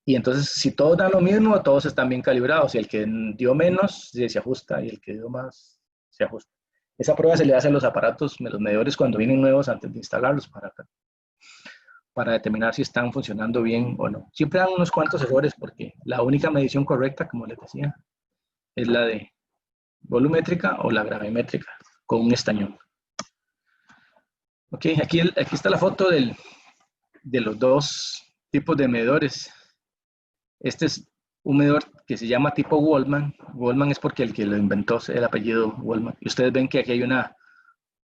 Y entonces, si todos dan lo mismo, todos están bien calibrados. Y el que dio menos se ajusta y el que dio más se ajusta. Esa prueba se le hace a los aparatos, los medidores cuando vienen nuevos antes de instalarlos para determinar si están funcionando bien o no. Siempre dan unos cuantos errores porque la única medición correcta, como les decía, es la de volumétrica o la gravimétrica con un estañón. Ok, aquí está la foto de los dos tipos de medidores. Este es un medidor que se llama tipo Waldman. Waldman es porque el que lo inventó es el apellido Waldman. Y ustedes ven que aquí hay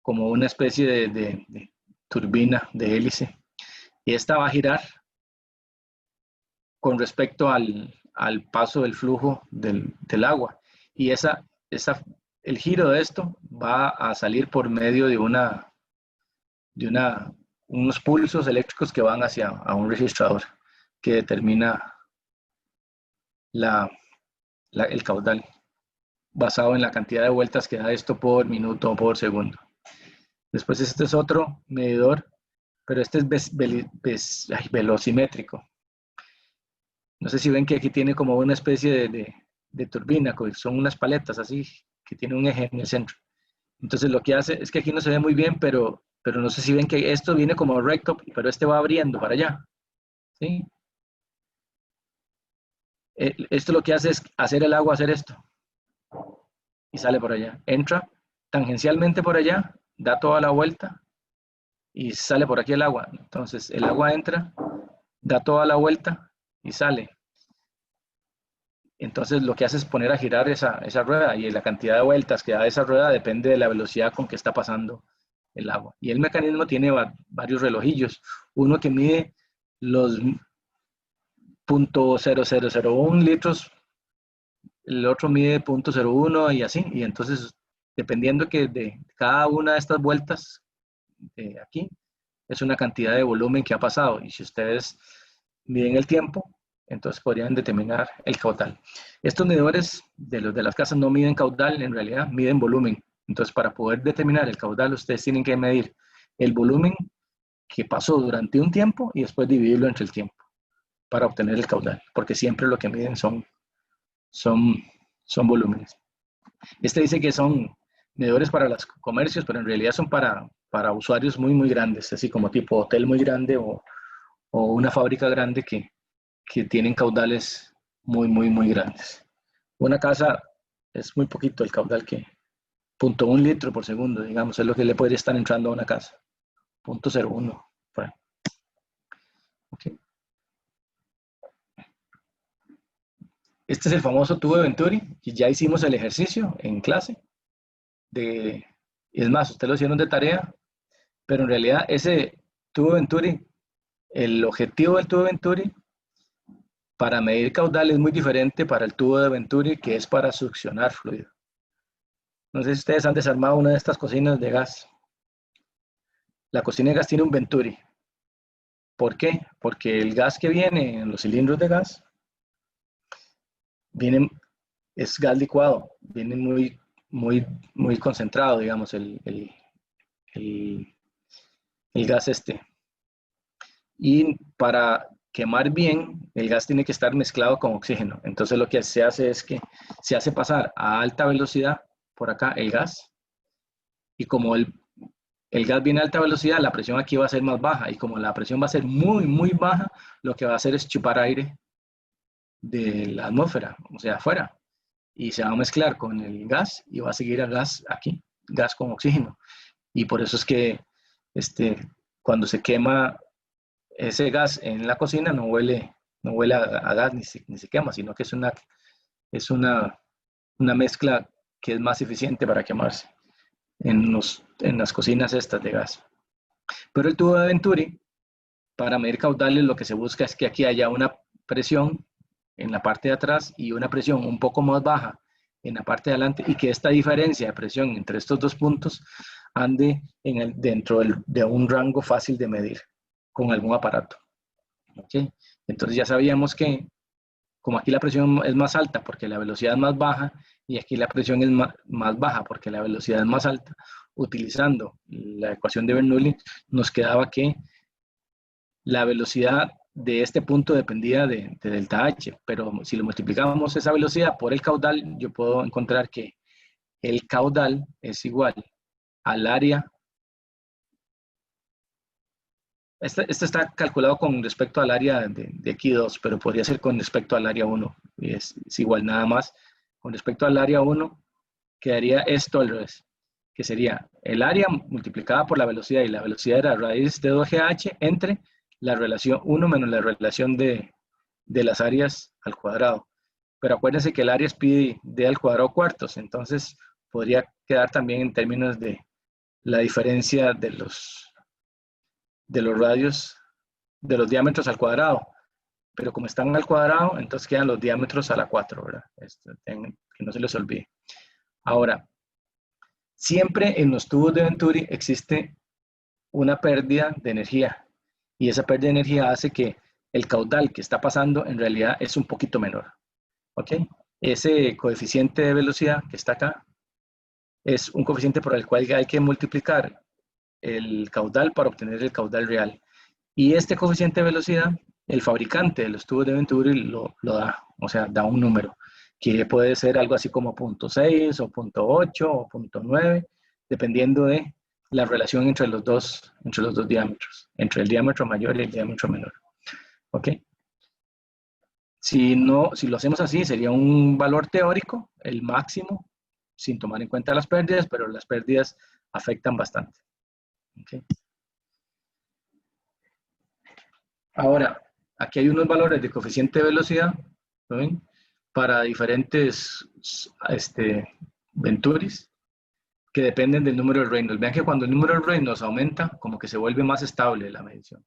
como una especie de turbina de hélice. Y esta va a girar con respecto al paso del flujo del agua. Y el giro de esto va a salir por medio de unos pulsos eléctricos que van hacia un registrador que determina el caudal basado en la cantidad de vueltas que da esto por minuto o por segundo. Después este es otro medidor, pero este es velocimétrico. No sé si ven que aquí tiene como una especie de turbina, son unas paletas así, que tiene un eje en el centro. Entonces lo que hace es que aquí no se ve muy bien, pero no sé si ven que esto viene como recto, pero este va abriendo para allá. ¿Sí? Esto lo que hace es hacer el agua hacer esto. Y sale por allá. Entra tangencialmente por allá, da toda la vuelta y sale por aquí el agua. Entonces el agua entra, da toda la vuelta y sale. Entonces lo que hace es poner a girar esa rueda y la cantidad de vueltas que da esa rueda depende de la velocidad con que está pasando el agua. Y el mecanismo tiene varios relojillos. Uno que mide los 0.0001 litros, el otro mide 0.01 y así. Y entonces, dependiendo que de cada una de estas vueltas de aquí, es una cantidad de volumen que ha pasado. Y si ustedes miden el tiempo, entonces podrían determinar el caudal. Estos medidores de los de las casas no miden caudal, en realidad miden volumen. Entonces, para poder determinar el caudal, ustedes tienen que medir el volumen que pasó durante un tiempo y después dividirlo entre el tiempo para obtener el caudal, porque siempre lo que miden son volúmenes. Este dice que son medidores para los comercios, pero en realidad son para usuarios muy, muy grandes, así como tipo hotel muy grande o una fábrica grande que tienen caudales muy, muy, muy grandes. Una casa es muy poquito el caudal que 0.1 litro por segundo, digamos, es lo que le podría estar entrando a una casa. 0.01. Bueno. Okay. Este es el famoso tubo de Venturi, y ya hicimos el ejercicio en clase. Es más, ustedes lo hicieron de tarea, pero en realidad ese tubo de Venturi, el objetivo del tubo de Venturi para medir caudal es muy diferente para el tubo de Venturi, que es para succionar fluido. No sé si ustedes han desarmado una de estas cocinas de gas. La cocina de gas tiene un Venturi. ¿Por qué? Porque el gas que viene en los cilindros de gas es gas licuado, viene muy, muy, muy concentrado, digamos, el gas este. Y para quemar bien, el gas tiene que estar mezclado con oxígeno. Entonces lo que se hace es que se hace pasar a alta velocidad por acá el gas, y como el gas viene a alta velocidad, la presión aquí va a ser más baja, y como la presión va a ser muy, muy baja, lo que va a hacer es chupar aire de la atmósfera, o sea, afuera, y se va a mezclar con el gas y va a seguir a gas aquí, gas con oxígeno. Y por eso es que cuando se quema ese gas en la cocina no huele a gas ni se quema, sino que es una mezcla que es más eficiente para quemarse en las cocinas estas de gas. Pero el tubo de Venturi, para medir caudales, lo que se busca es que aquí haya una presión en la parte de atrás y una presión un poco más baja en la parte de adelante, y que esta diferencia de presión entre estos dos puntos ande dentro de un rango fácil de medir con algún aparato. ¿Okay? Entonces ya sabíamos que como aquí la presión es más alta porque la velocidad es más baja, y aquí la presión es más baja porque la velocidad es más alta, utilizando la ecuación de Bernoulli nos quedaba que la velocidad de este punto dependía de delta H, pero si lo multiplicamos esa velocidad por el caudal, yo puedo encontrar que el caudal es igual al área. Este está calculado con respecto al área de aquí 2, pero podría ser con respecto al área 1. Y es igual nada más. Con respecto al área 1, quedaría esto al revés, que sería el área multiplicada por la velocidad, y la velocidad era raíz de 2GH entre la relación 1 menos la relación de las áreas al cuadrado. Pero acuérdense que el área es pi d al cuadrado cuartos, entonces podría quedar también en términos de la diferencia de los radios, de los diámetros al cuadrado. Pero como están al cuadrado, entonces quedan los diámetros a la 4, ¿verdad? Que no se les olvide. Ahora, siempre en los tubos de Venturi existe una pérdida de energía, y esa pérdida de energía hace que el caudal que está pasando en realidad es un poquito menor. ¿Ok? Ese coeficiente de velocidad que está acá es un coeficiente por el cual hay que multiplicar el caudal para obtener el caudal real. Y este coeficiente de velocidad, el fabricante de los tubos de Venturi lo da, o sea, da un número, que puede ser algo así como 0.6 o 0.8 o 0.9, dependiendo de la relación entre los dos diámetros, entre el diámetro mayor y el diámetro menor. ¿Ok? Si lo hacemos así, sería un valor teórico, el máximo, sin tomar en cuenta las pérdidas, pero las pérdidas afectan bastante. ¿Okay? Ahora, aquí hay unos valores de coeficiente de velocidad, ¿ven? Para diferentes Venturis, que dependen del número de Reynolds. Vean que cuando el número de Reynolds aumenta, como que se vuelve más estable la medición.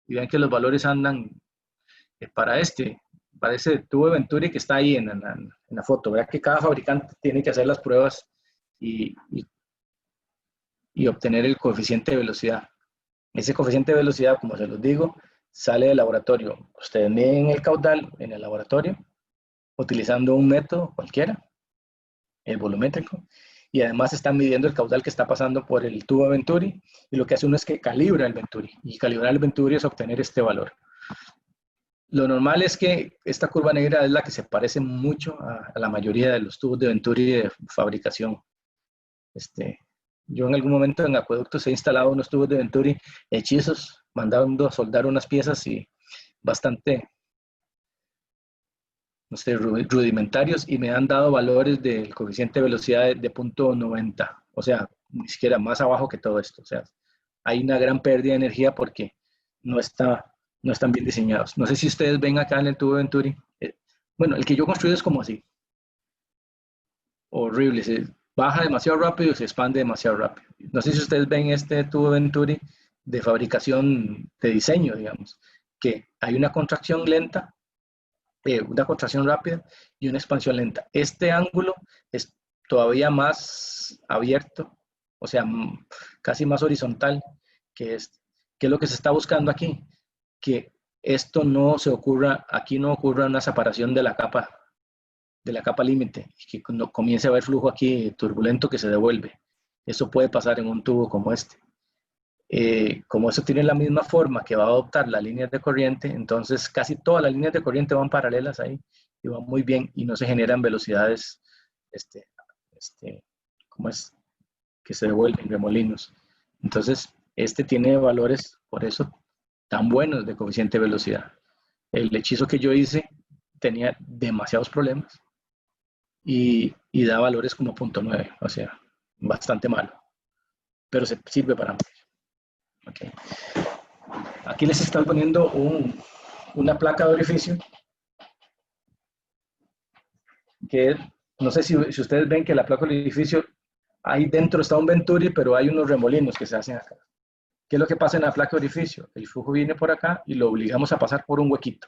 Y vean que los valores andan para ese tubo de Venturi que está ahí en la foto. Vean que cada fabricante tiene que hacer las pruebas y obtener el coeficiente de velocidad. Ese coeficiente de velocidad, como se los digo, sale del laboratorio. Ustedes miden el caudal en el laboratorio utilizando un método cualquiera, el volumétrico, y además están midiendo el caudal que está pasando por el tubo de Venturi, y lo que hace uno es que calibra el Venturi, y calibrar el Venturi es obtener este valor. Lo normal es que esta curva negra es la que se parece mucho a la mayoría de los tubos de Venturi de fabricación. Yo en algún momento en acueductos he instalado unos tubos de Venturi hechizos, mandando a soldar unas piezas y bastante, no sé, rudimentarios, y me han dado valores del coeficiente de velocidad de 0.90, o sea, ni siquiera más abajo que todo esto. O sea, hay una gran pérdida de energía porque no están bien diseñados. No sé si ustedes ven acá en el tubo de Venturi. Bueno, el que yo construí es como así. Horrible, se baja demasiado rápido y se expande demasiado rápido. No sé si ustedes ven este tubo de Venturi de fabricación, de diseño, digamos, que hay una contracción lenta, una contracción rápida y una expansión lenta. Este ángulo es todavía más abierto, o sea, casi más horizontal que este. ¿Qué es lo que se está buscando aquí? Que esto no se ocurra, aquí no ocurra una separación de la capa límite, que cuando comience a haber flujo aquí turbulento que se devuelve. Eso puede pasar en un tubo como este. Como eso tiene la misma forma que va a adoptar las líneas de corriente, entonces casi todas las líneas de corriente van paralelas ahí y van muy bien y no se generan velocidades ¿cómo es? Que se devuelven, remolinos. Entonces, este tiene valores, por eso, tan buenos de coeficiente de velocidad. El hechizo que yo hice tenía demasiados problemas y da valores como 0.9, o sea, bastante malo, pero se sirve para medir. Okay. Aquí les estoy poniendo una placa de orificio que no sé si ustedes ven que la placa de orificio, ahí dentro está un Venturi, pero hay unos remolinos que se hacen acá. ¿Qué es lo que pasa en la placa de orificio? El flujo viene por acá y lo obligamos a pasar por un huequito.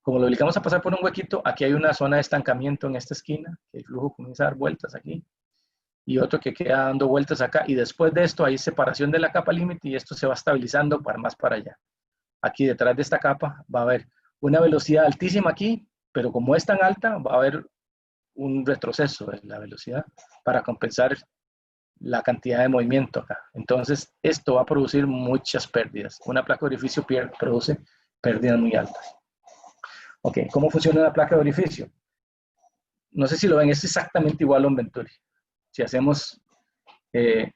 Como lo obligamos a pasar por un huequito, aquí hay una zona de estancamiento en esta esquina, que el flujo comienza a dar vueltas aquí, y otro que queda dando vueltas acá, y después de esto hay separación de la capa límite y esto se va estabilizando más para allá. Aquí detrás de esta capa va a haber una velocidad altísima aquí, pero como es tan alta, va a haber un retroceso de la velocidad para compensar la cantidad de movimiento acá. Entonces, esto va a producir muchas pérdidas. Una placa de orificio produce pérdidas muy altas. Ok, ¿cómo funciona la placa de orificio? No sé si lo ven, es exactamente igual a un Venturi. Si hacemos, si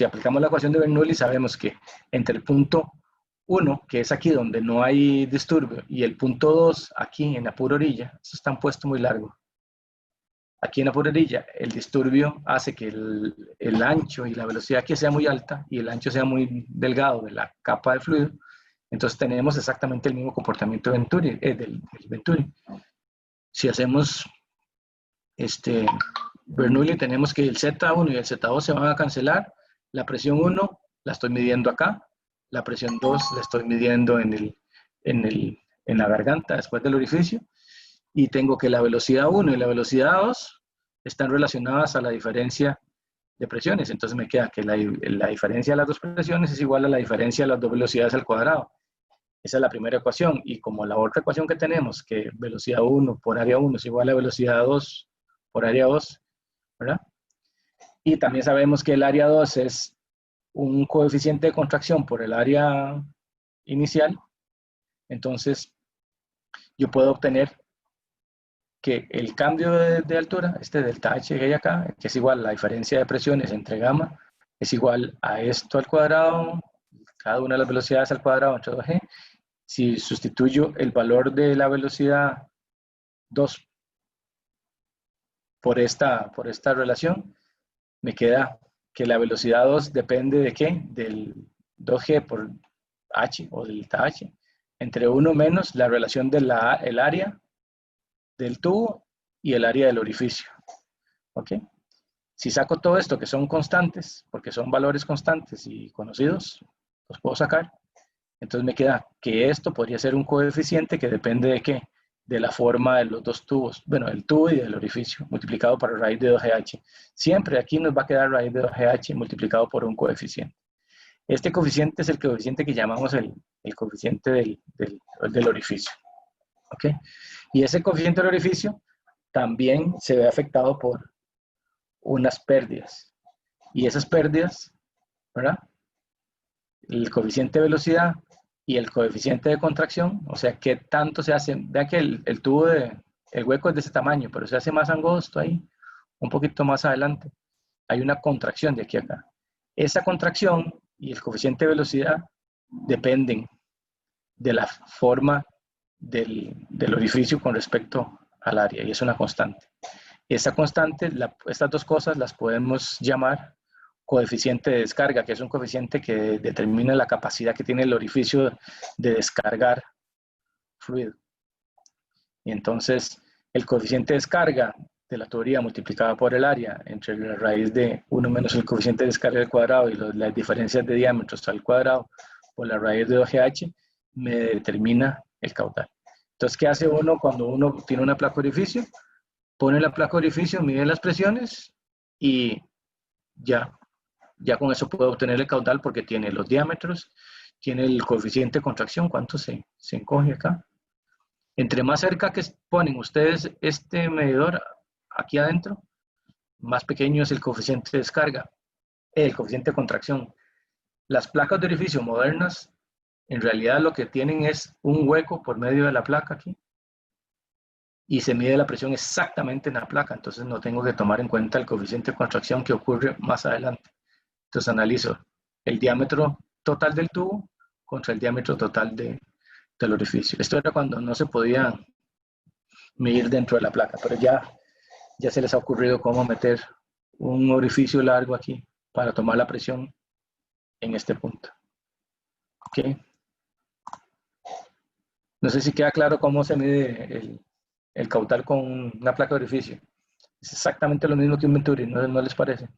aplicamos la ecuación de Bernoulli, sabemos que entre el punto 1, que es aquí donde no hay disturbio, y el punto 2, aquí en la pura orilla, esto está puesto muy largo. Aquí en la pura orilla, el disturbio hace que el ancho y la velocidad aquí sea muy alta y el ancho sea muy delgado de la capa de fluido. Entonces tenemos exactamente el mismo comportamiento del Venturi. Si hacemos Bernoulli, tenemos que el Z1 y el Z2 se van a cancelar. La presión 1 la estoy midiendo acá. La presión 2 la estoy midiendo en la garganta después del orificio. Y tengo que la velocidad 1 y la velocidad 2 están relacionadas a la diferencia de presiones. Entonces me queda que la diferencia de las dos presiones es igual a la diferencia de las dos velocidades al cuadrado. Esa es la primera ecuación. Y como la otra ecuación que tenemos, que velocidad 1 por área 1 es igual a velocidad 2 por área 2, ¿verdad? Y también sabemos que el área 2 es un coeficiente de contracción por el área inicial. Entonces, yo puedo obtener que el cambio de altura, delta H que hay acá, que es igual a la diferencia de presiones entre gamma, es igual a esto al cuadrado, cada una de las velocidades al cuadrado entre 2g. Si sustituyo el valor de la velocidad 2 por esta relación, me queda que la velocidad 2 depende de ¿qué? Del 2g por h o delta h, entre 1 menos la relación del área del tubo y el área del orificio. ¿Ok? Si saco todo esto que son constantes, porque son valores constantes y conocidos, los puedo sacar. Entonces me queda que esto podría ser un coeficiente que depende de ¿qué? De la forma de los dos tubos. Bueno, del tubo y del orificio, multiplicado por raíz de 2GH. Siempre aquí nos va a quedar raíz de 2GH multiplicado por un coeficiente. Este coeficiente es el coeficiente que llamamos el coeficiente del orificio. ¿Ok? Y ese coeficiente del orificio también se ve afectado por unas pérdidas. Y esas pérdidas, ¿verdad? El coeficiente de velocidad y el coeficiente de contracción, o sea, qué tanto se hace. Vean que el tubo el hueco es de ese tamaño, pero se hace más angosto ahí, un poquito más adelante. Hay una contracción de aquí a acá. Esa contracción y el coeficiente de velocidad dependen de la forma del orificio con respecto al área, y es una constante. Esa constante, estas dos cosas las podemos llamar coeficiente de descarga, que es un coeficiente que determina la capacidad que tiene el orificio de descargar fluido. Y entonces, el coeficiente de descarga de la tubería multiplicada por el área entre la raíz de 1 menos el coeficiente de descarga al cuadrado y las diferencias de diámetros al cuadrado por la raíz de 2GH me determina el caudal. Entonces, ¿qué hace uno cuando uno tiene una placa orificio? Pone la placa orificio, mide las presiones y ya con eso puede obtener el caudal porque tiene los diámetros, tiene el coeficiente de contracción, cuánto se encoge acá. Entre más cerca que ponen ustedes este medidor aquí adentro, más pequeño es el coeficiente de descarga, el coeficiente de contracción. Las placas de orificio modernas, en realidad lo que tienen es un hueco por medio de la placa aquí, y se mide la presión exactamente en la placa, entonces no tengo que tomar en cuenta el coeficiente de contracción que ocurre más adelante. Entonces analizo el diámetro total del tubo contra el diámetro total del orificio. Esto era cuando no se podía medir dentro de la placa, pero ya se les ha ocurrido cómo meter un orificio largo aquí para tomar la presión en este punto. ¿Ok? No sé si queda claro cómo se mide el caudal con una placa de orificio. Es exactamente lo mismo que un Venturi, ¿no les parece?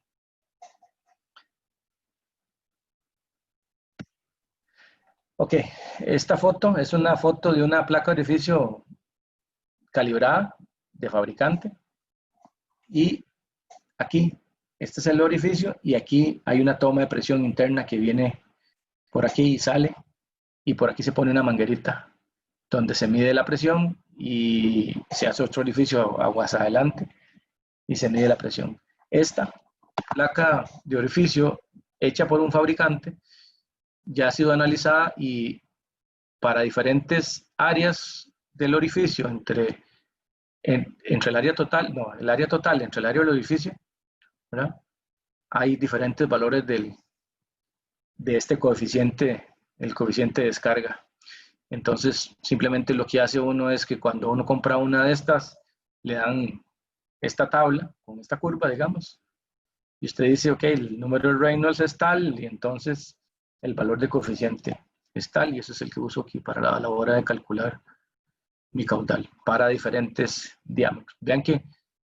Ok, esta foto es una foto de una placa de orificio calibrada de fabricante. Y aquí, este es el orificio y aquí hay una toma de presión interna que viene por aquí y sale. Y por aquí se pone una manguerita donde se mide la presión y se hace otro orificio aguas adelante y se mide la presión. Esta placa de orificio hecha por un fabricante ya ha sido analizada y para diferentes áreas del orificio entre el área total, entre el área del orificio, ¿verdad? Hay diferentes valores de este coeficiente, el coeficiente de descarga. Entonces, simplemente lo que hace uno es que cuando uno compra una de estas, le dan esta tabla con esta curva, digamos, y usted dice, ok, el número de Reynolds es tal, y entonces el valor de coeficiente es tal, y ese es el que uso aquí para la hora de calcular mi caudal para diferentes diámetros. Vean que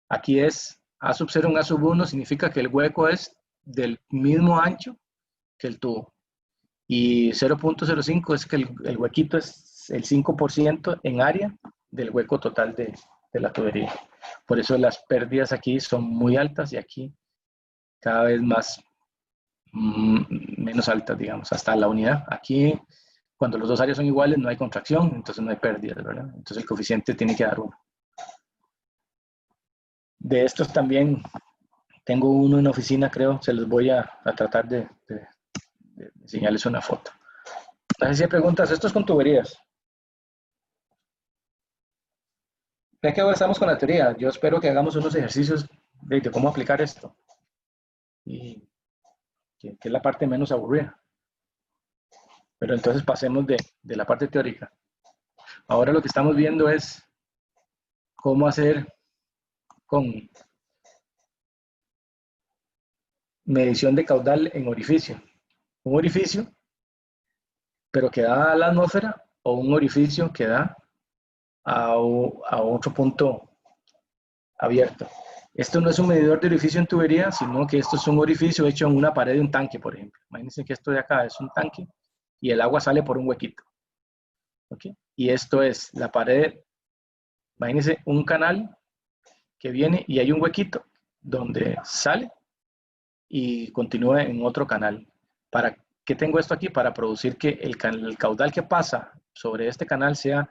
aquí es A sub 0 en A sub 1, significa que el hueco es del mismo ancho que el tubo. Y 0.05 es que el huequito es el 5% en área del hueco total de la tubería. Por eso las pérdidas aquí son muy altas y aquí cada vez menos altas, digamos, hasta la unidad. Aquí, cuando los dos áreas son iguales, no hay contracción, entonces no hay pérdidas, ¿verdad? Entonces el coeficiente tiene que dar 1. De estos también tengo uno en la oficina, creo, se los voy a tratar de enseñarles una foto. Entonces, si hay preguntas, esto es con tuberías. Ya que ahora estamos con la teoría, yo espero que hagamos unos ejercicios de cómo aplicar esto. Y que es la parte menos aburrida. Pero entonces pasemos de la parte teórica. Ahora lo que estamos viendo es cómo hacer con medición de caudal en orificio. Un orificio, pero que da a la atmósfera, o un orificio que da a otro punto abierto. Esto no es un medidor de orificio en tubería, sino que esto es un orificio hecho en una pared de un tanque, por ejemplo. Imagínense que esto de acá es un tanque y el agua sale por un huequito. ¿Okay? Y esto es la pared, imagínense un canal que viene y hay un huequito donde sale y continúa en otro canal. ¿Para qué tengo esto aquí? Para producir que el caudal que pasa sobre este canal sea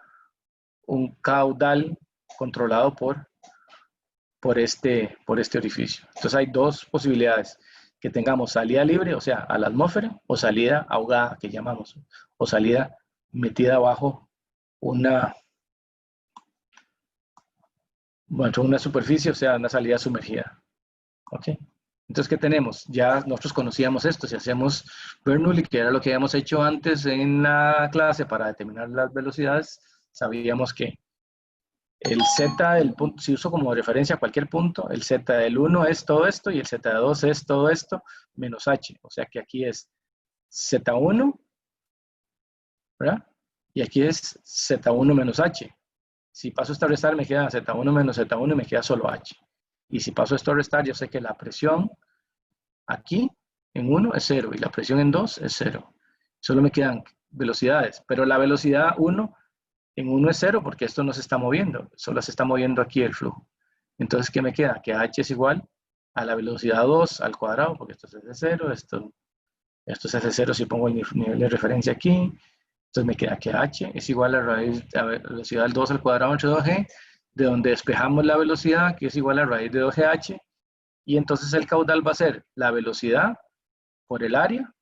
un caudal controlado por por este orificio. Entonces hay dos posibilidades, que tengamos salida libre, o sea, a la atmósfera, o salida ahogada, que llamamos, o salida metida bajo una superficie, o sea, una salida sumergida. ¿Ok? Entonces, ¿qué tenemos? Ya nosotros conocíamos esto, si hacemos Bernoulli, que era lo que habíamos hecho antes en la clase para determinar las velocidades, sabíamos que el z del punto, si uso como referencia cualquier punto, el z del 1 es todo esto y el z de 2 es todo esto menos h. O sea que aquí es z1, ¿verdad? Y aquí es z1 menos h. Si paso esto a restar, me queda z1 menos z1 y me queda solo h. Y si paso esto a restar, yo sé que la presión aquí en 1 es 0 y la presión en 2 es 0. Solo me quedan velocidades, pero la velocidad 1 en 1 es 0 porque esto no se está moviendo, solo se está moviendo aquí el flujo. Entonces, ¿qué me queda? Que h es igual a la velocidad 2 al cuadrado, porque esto es S0, esto es S0 si pongo el nivel de referencia aquí. Entonces me queda que h es igual a la raíz de la velocidad del 2 al cuadrado entre 2g, de donde despejamos la velocidad, que es igual a la raíz de 2gh, y entonces el caudal va a ser la velocidad por el área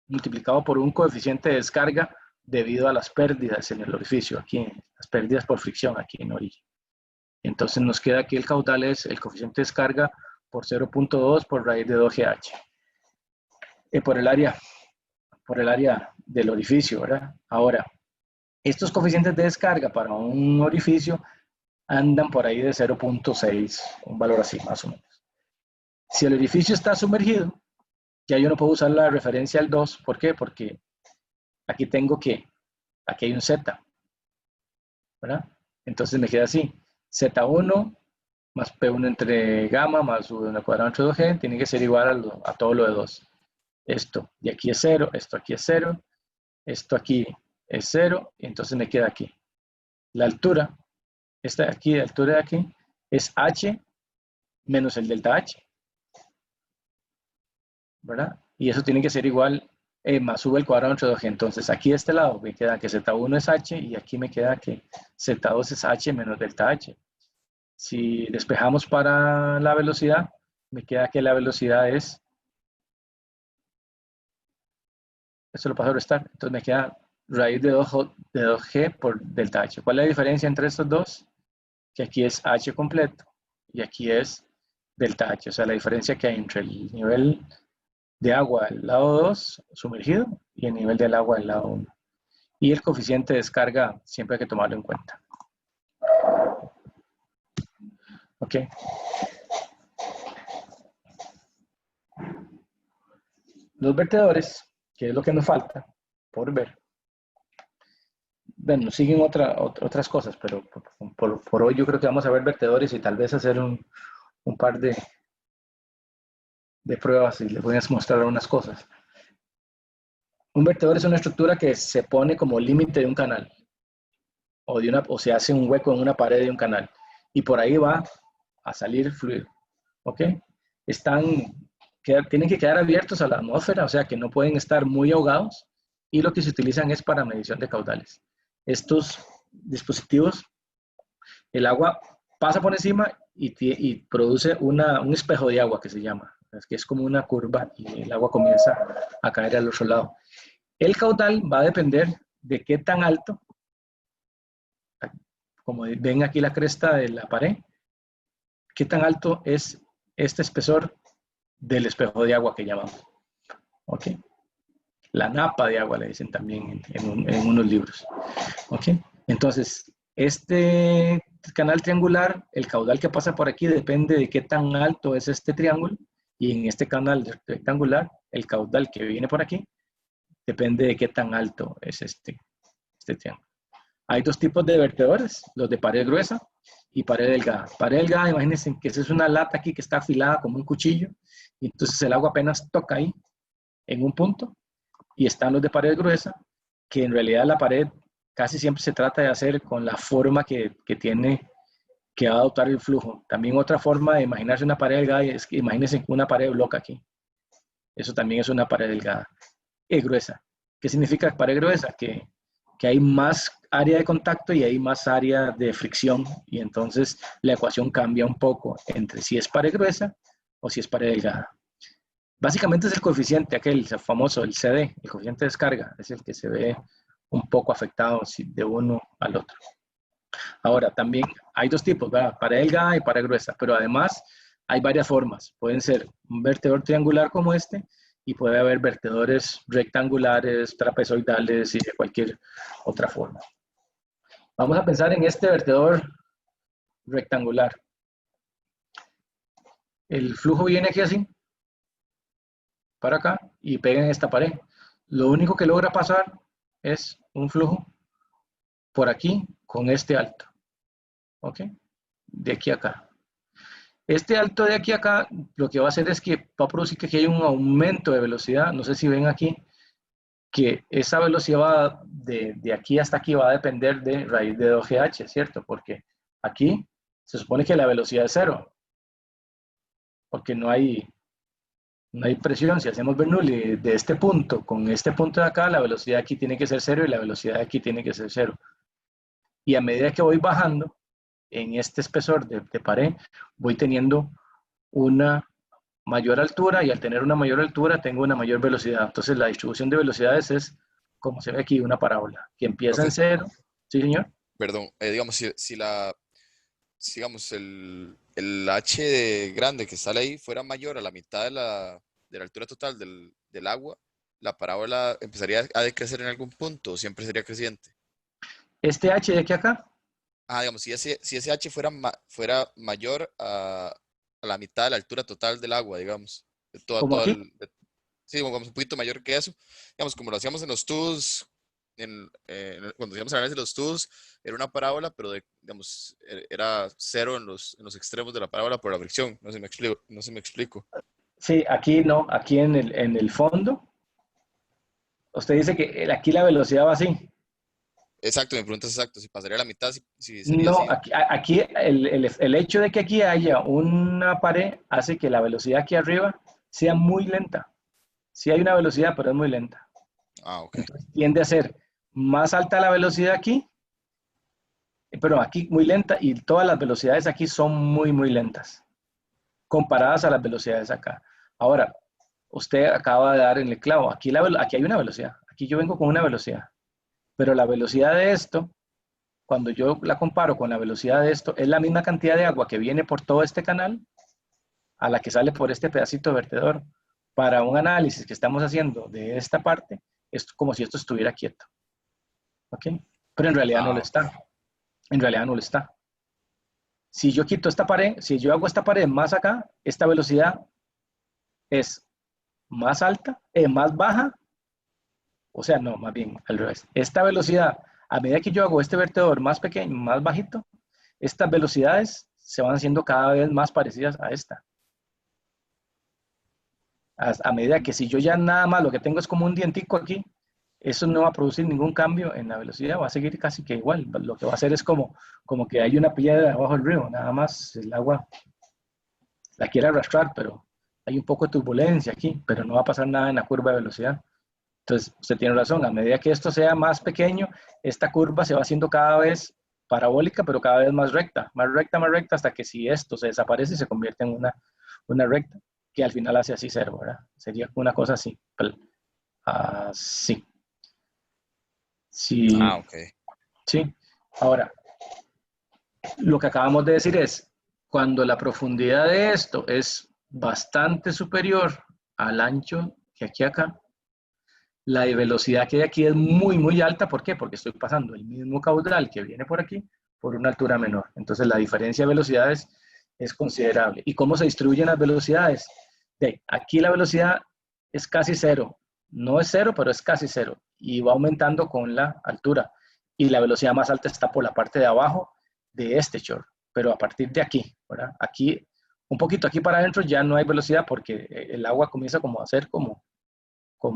multiplicado por un coeficiente de descarga debido a las pérdidas en el orificio, aquí, las pérdidas por fricción aquí en orilla. Entonces nos queda que el caudal es el coeficiente de descarga por 0.2 por raíz de 2gh. Por el área del orificio, ¿verdad? Ahora, estos coeficientes de descarga para un orificio andan por ahí de 0.6, un valor así más o menos. Si el orificio está sumergido, ya yo no puedo usar la referencia al 2. ¿Por qué? Porque aquí tengo que, aquí hay un z, ¿verdad? Entonces me queda así, z1 más p1 entre gamma más v1 al cuadrado entre 2g tiene que ser igual a todo lo de 2. Esto de aquí es 0, esto aquí es 0, esto aquí es 0, y entonces me queda aquí. La altura, esta de aquí, la altura de aquí, es h menos el delta h, ¿verdad? Y eso tiene que ser igual más v al cuadrado entre 2g. Entonces aquí de este lado me queda que z1 es h y aquí me queda que z2 es h menos delta h. Si despejamos para la velocidad, me queda que la velocidad es, esto lo paso a restar, entonces me queda raíz de 2g por delta h. ¿Cuál es la diferencia entre estos dos? Que aquí es h completo y aquí es delta h, o sea, la diferencia que hay entre el nivel de agua del lado 2 sumergido y el nivel del agua del lado 1. Y el coeficiente de descarga siempre hay que tomarlo en cuenta. Ok. Los vertedores, que es lo que nos falta por ver. Bueno, siguen otras cosas, pero por hoy yo creo que vamos a ver vertedores y tal vez hacer un par de pruebas y les voy a mostrar algunas cosas. Un vertedor es una estructura que se pone como límite de un canal o se hace un hueco en una pared de un canal y por ahí va a salir fluido. ¿Ok? Tienen que quedar abiertos a la atmósfera, o sea que no pueden estar muy ahogados y lo que se utilizan es para medición de caudales. Estos dispositivos, el agua pasa por encima y produce un espejo de agua que se llama, que es como una curva y el agua comienza a caer al otro lado. El caudal va a depender de qué tan alto, como ven aquí la cresta de la pared, qué tan alto es este espesor del espejo de agua que llamamos. ¿Ok? La napa de agua le dicen también en unos libros. ¿Ok? Entonces, este canal triangular, el caudal que pasa por aquí depende de qué tan alto es este triángulo y en este canal rectangular, el caudal que viene por aquí depende de qué tan alto es este triángulo. Hay dos tipos de vertedores, los de pared gruesa y pared delgada. Pared delgada, imagínense que esa es una lata aquí que está afilada como un cuchillo y entonces el agua apenas toca ahí en un punto, y están los de pared gruesa, que en realidad la pared casi siempre se trata de hacer con la forma que va a adoptar el flujo. También otra forma de imaginarse una pared delgada es que imagínense una pared bloca aquí. Eso también es una pared delgada. Es gruesa. ¿Qué significa pared gruesa? Que que hay más área de contacto y hay más área de fricción, y entonces la ecuación cambia un poco entre si es pared gruesa o si es pared delgada. Básicamente es el coeficiente, aquel famoso, el CD, el coeficiente de descarga, es el que se ve un poco afectado de uno al otro. Ahora, también hay dos tipos, ¿verdad? Pared delgada y pared gruesa, pero además hay varias formas. Pueden ser un vertedor triangular como este, y puede haber vertedores rectangulares, trapezoidales y de cualquier otra forma. Vamos a pensar en este vertedor rectangular. El flujo viene aquí así, para acá, y pega en esta pared. Lo único que logra pasar es un flujo por aquí con este alto. ¿Ok? De aquí a acá. Este alto de aquí a acá, lo que va a hacer es que va a producir que aquí hay un aumento de velocidad. No sé si ven aquí, que esa velocidad va de aquí hasta aquí va a depender de raíz de 2GH, ¿cierto? Porque aquí se supone que la velocidad es cero, porque no hay presión. Si hacemos Bernoulli de este punto con este punto de acá, la velocidad aquí tiene que ser cero y la velocidad de aquí tiene que ser cero. Y a medida que voy bajando en este espesor de pared, voy teniendo una mayor altura, y al tener una mayor altura tengo una mayor velocidad. Entonces la distribución de velocidades es, como se ve aquí, una parábola, que empieza en Profe, cero. ¿Sí, señor? perdón, digamos, digamos, el H de grande que sale ahí fuera mayor a la mitad de la altura total del agua, la parábola empezaría a decrecer en algún punto, o siempre sería creciente. Este H de aquí a acá, Digamos, si ese H fuera mayor a la mitad de la altura total del agua, digamos, de como aquí, sí, digamos, un poquito mayor que eso, digamos, como lo hacíamos en los tubos, cuando hacíamos el análisis de los tubos, era una parábola, pero digamos, era cero en los extremos de la parábola por la fricción. No sé si me explico. No sé si me explico. sí, aquí no, aquí en el fondo, usted dice que aquí la velocidad va así. Exacto, mi pregunta es exacto. Si pasaría la mitad, si sería No, así. aquí el hecho de que aquí haya una pared hace que la velocidad aquí arriba sea muy lenta. Sí hay una velocidad, pero es muy lenta. Ok. Entonces tiende a ser más alta la velocidad aquí, pero aquí muy lenta, y todas las velocidades aquí son muy, muy lentas, comparadas a las velocidades acá. Ahora, usted acaba de dar en el clavo. Aquí hay una velocidad. Aquí yo vengo con una velocidad. Pero la velocidad de esto, cuando yo la comparo con la velocidad de esto, es la misma cantidad de agua que viene por todo este canal a la que sale por este pedacito de vertedor. Para un análisis que estamos haciendo de esta parte, es como si esto estuviera quieto. ¿Ok? Pero en realidad no lo Ok. está. En realidad no lo está. Si yo quito esta pared, si yo hago esta pared más acá, esta velocidad es más alta, más baja, o sea, no, más bien al revés. Esta velocidad, a medida que yo hago este vertedor más pequeño, más bajito, estas velocidades se van haciendo cada vez más parecidas a esta. A medida que si yo ya nada más lo que tengo es como un dientico aquí, eso no va a producir ningún cambio en la velocidad, va a seguir casi que igual. Lo que va a hacer es como que hay una piedra abajo del río, nada más el agua la quiere arrastrar, pero hay un poco de turbulencia aquí, pero no va a pasar nada en la curva de velocidad. Entonces, usted tiene razón, a medida que esto sea más pequeño, esta curva se va haciendo cada vez parabólica, pero cada vez más recta, hasta que si esto se desaparece, se convierte en una recta, que al final hace así cero, ¿verdad? Sería una cosa así. Así. Sí, Ok. sí. Ahora, lo que acabamos de decir es, cuando la profundidad de esto es bastante superior al ancho que aquí acá, la velocidad que hay aquí es muy, muy alta. ¿Por qué? Porque estoy pasando el mismo caudal que viene por aquí por una altura menor. Entonces la diferencia de velocidades es considerable. ¿Y cómo se distribuyen las velocidades? Aquí la velocidad es casi cero. No es cero, pero es casi cero. Y va aumentando con la altura. Y la velocidad más alta está por la parte de abajo de este short. Pero a partir de aquí, ¿verdad? Aquí, un poquito aquí para adentro ya no hay velocidad, porque el agua comienza como a ser como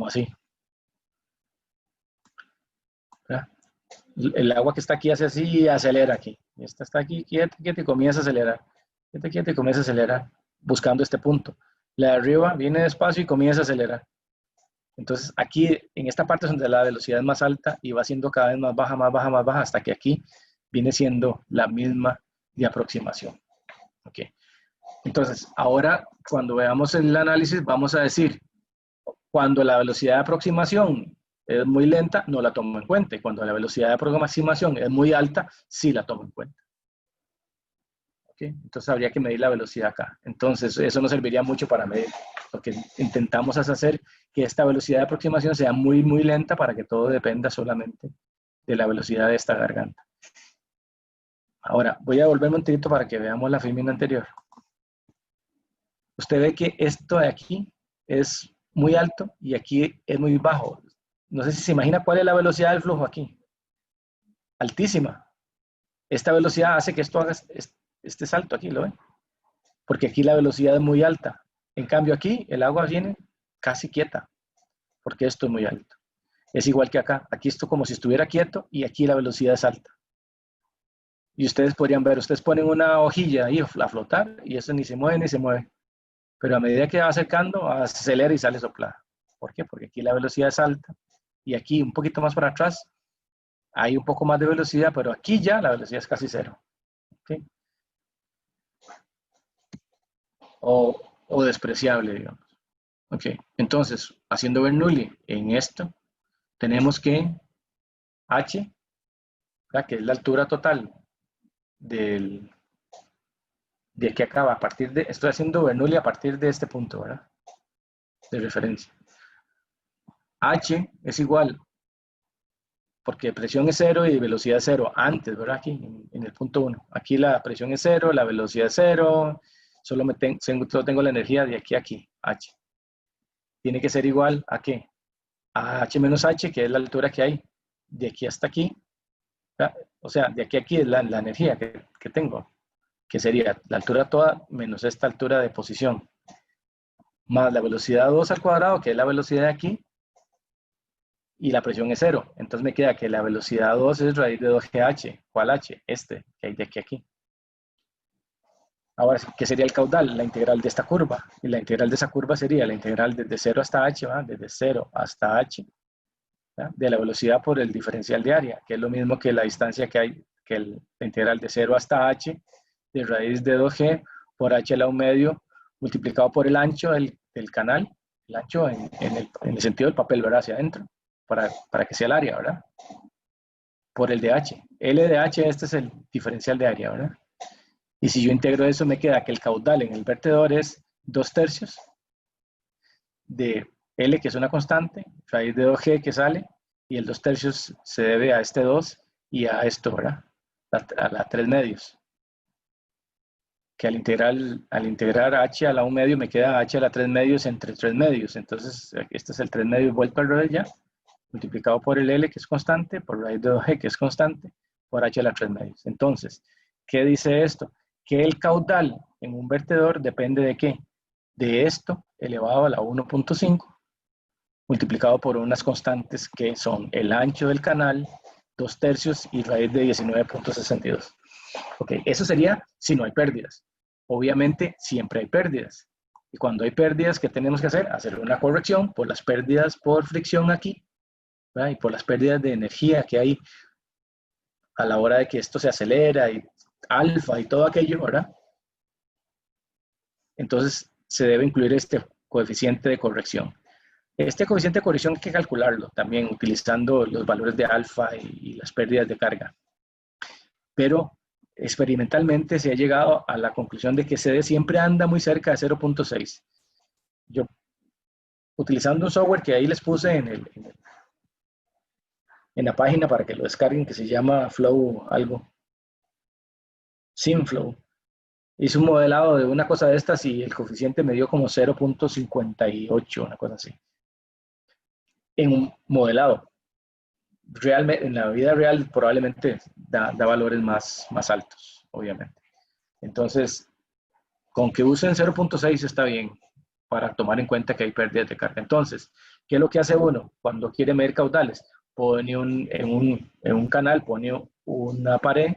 así, ¿verdad? El agua que está aquí hace así y acelera aquí. Y esta está aquí quieta, quieta, y comienza a acelerar. Quieta, quieta, y comienza a acelerar, buscando este punto. La de arriba viene despacio y comienza a acelerar. Entonces aquí, en esta parte es donde la velocidad es más alta y va siendo cada vez más baja, más baja, más baja, hasta que aquí viene siendo la misma de aproximación. ¿Ok? Entonces, ahora cuando veamos el análisis, vamos a decir, cuando la velocidad de aproximación es muy lenta, no la tomo en cuenta. Y cuando la velocidad de aproximación es muy alta, sí la tomo en cuenta. ¿Okay? Entonces habría que medir la velocidad acá. Entonces eso nos serviría mucho para medir. Lo que intentamos es hacer que esta velocidad de aproximación sea muy, muy lenta para que todo dependa solamente de la velocidad de esta garganta. Ahora, voy a volverme un tirito para que veamos la filmina anterior. Usted ve que esto de aquí es muy alto y aquí es muy bajo. No sé si se imagina cuál es la velocidad del flujo aquí. Altísima. Esta velocidad hace que esto haga este salto aquí, ¿lo ven? Porque aquí la velocidad es muy alta. En cambio aquí el agua viene casi quieta, porque esto es muy alto. Es igual que acá. Aquí esto como si estuviera quieto y aquí la velocidad es alta. Y ustedes podrían ver, ustedes ponen una hojilla ahí a flotar y eso ni se mueve ni se mueve. Pero a medida que va acercando, acelera y sale soplada. ¿Por qué? Porque aquí la velocidad es alta y aquí un poquito más para atrás hay un poco más de velocidad, pero aquí ya la velocidad es casi cero. ¿Okay? O despreciable, digamos. Ok, entonces, haciendo Bernoulli en esto, tenemos que H, ¿verdad? Que es la altura total de aquí acaba, a partir de, estoy haciendo Bernoulli a partir de este punto, ¿verdad? De referencia. H es igual, porque presión es cero y velocidad es cero, antes, ¿verdad? Aquí, en el punto 1. Aquí la presión es cero, la velocidad es cero, solo tengo la energía de aquí a aquí, H. Tiene que ser igual a ¿qué? A H menos H, que es la altura que hay de aquí hasta aquí. ¿Verdad? O sea, de aquí a aquí es la energía que tengo, que sería la altura toda menos esta altura de posición, más la velocidad 2 al cuadrado, que es la velocidad de aquí, y la presión es cero. Entonces me queda que la velocidad 2 es raíz de 2GH. ¿Cuál H? Este, que hay de aquí a aquí. Ahora, ¿qué sería el caudal? La integral de esta curva. Y la integral de esa curva sería la integral desde 0 hasta H, ¿verdad? Desde 0 hasta H, ¿verdad? De la velocidad por el diferencial de área, que es lo mismo que la distancia que hay, que la integral de 0 hasta H, de raíz de 2G por H a la 1 medio, multiplicado por el ancho del canal, el ancho en el sentido del papel, ¿verdad? Hacia adentro, para que sea el área, ¿verdad? Por el de H. L de H, este es el diferencial de área, ¿verdad? Y si yo integro eso, me queda que el caudal en el vertedor es 2/3 de L, que es una constante, raíz de 2G que sale, y el 2/3 se debe a este 2 y a esto, ¿verdad? A la 3 medios. Que al integrar H a la 1 medio me queda H a la 3 medios entre 3 medios. Entonces, este es el 3 medios vuelto al revés ya, multiplicado por el L, que es constante, por raíz de 2G, que es constante, por H a la 3 medios. Entonces, ¿qué dice esto? Que el caudal en un vertedor depende de ¿qué? De esto elevado a la 1.5, multiplicado por unas constantes que son el ancho del canal, 2/3 y raíz de 19.62. Ok, eso sería si no hay pérdidas. Obviamente siempre hay pérdidas. Y cuando hay pérdidas, ¿qué tenemos que hacer? Hacer una corrección por las pérdidas por fricción aquí, ¿verdad? Y por las pérdidas de energía que hay a la hora de que esto se acelera y alfa y todo aquello, ¿verdad? Entonces se debe incluir este coeficiente de corrección. Este coeficiente de corrección hay que calcularlo también utilizando los valores de alfa y las pérdidas de carga. Pero experimentalmente se ha llegado a la conclusión de que CD siempre anda muy cerca de 0.6. Yo, utilizando un software que ahí les puse en la página para que lo descarguen, que se llama Flow algo, SimFlow, hice un modelado de una cosa de estas y el coeficiente me dio como 0.58, una cosa así. En un modelado. Realmente, en la vida real probablemente da valores más altos, obviamente. Entonces, con que usen 0.6 está bien para tomar en cuenta que hay pérdidas de carga. Entonces, ¿qué es lo que hace uno cuando quiere medir caudales? Pone en un canal, pone una pared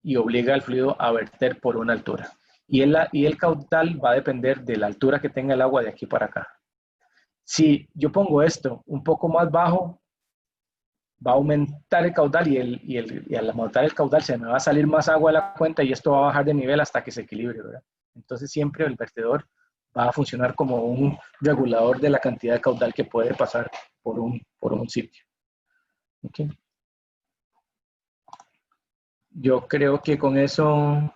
y obliga al fluido a verter por una altura. Y el caudal va a depender de la altura que tenga el agua de aquí para acá. Si yo pongo esto un poco más bajo, va a aumentar el caudal y al aumentar el caudal se me va a salir más agua de la cuenta y esto va a bajar de nivel hasta que se equilibre, ¿verdad? Entonces siempre el vertedor va a funcionar como un regulador de la cantidad de caudal que puede pasar por un sitio. ¿Okay? Yo creo que con eso...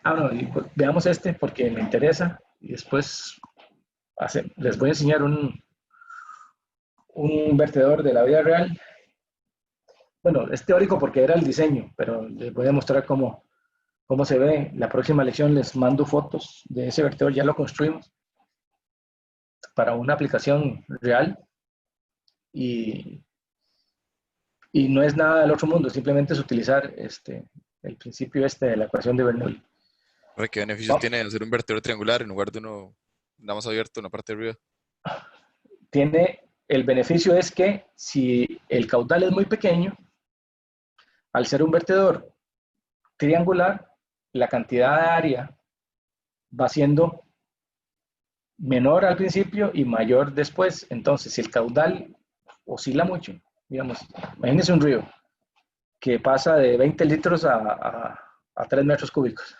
no, veamos este porque me interesa y después les voy a enseñar un vertedor de la vida real. Bueno, es teórico porque era el diseño, pero les voy a mostrar cómo se ve. La próxima lección les mando fotos de ese vertedor, ya lo construimos para una aplicación real y no es nada del otro mundo, simplemente es utilizar el principio de la ecuación de Bernoulli. ¿Qué beneficios tiene hacer un vertedor triangular en lugar de uno nada más abierto en la parte de arriba? El beneficio es que si el caudal es muy pequeño, al ser un vertedor triangular, la cantidad de área va siendo menor al principio y mayor después. Entonces, si el caudal oscila mucho, digamos, imagínense un río que pasa de 20 litros a 3 metros cúbicos.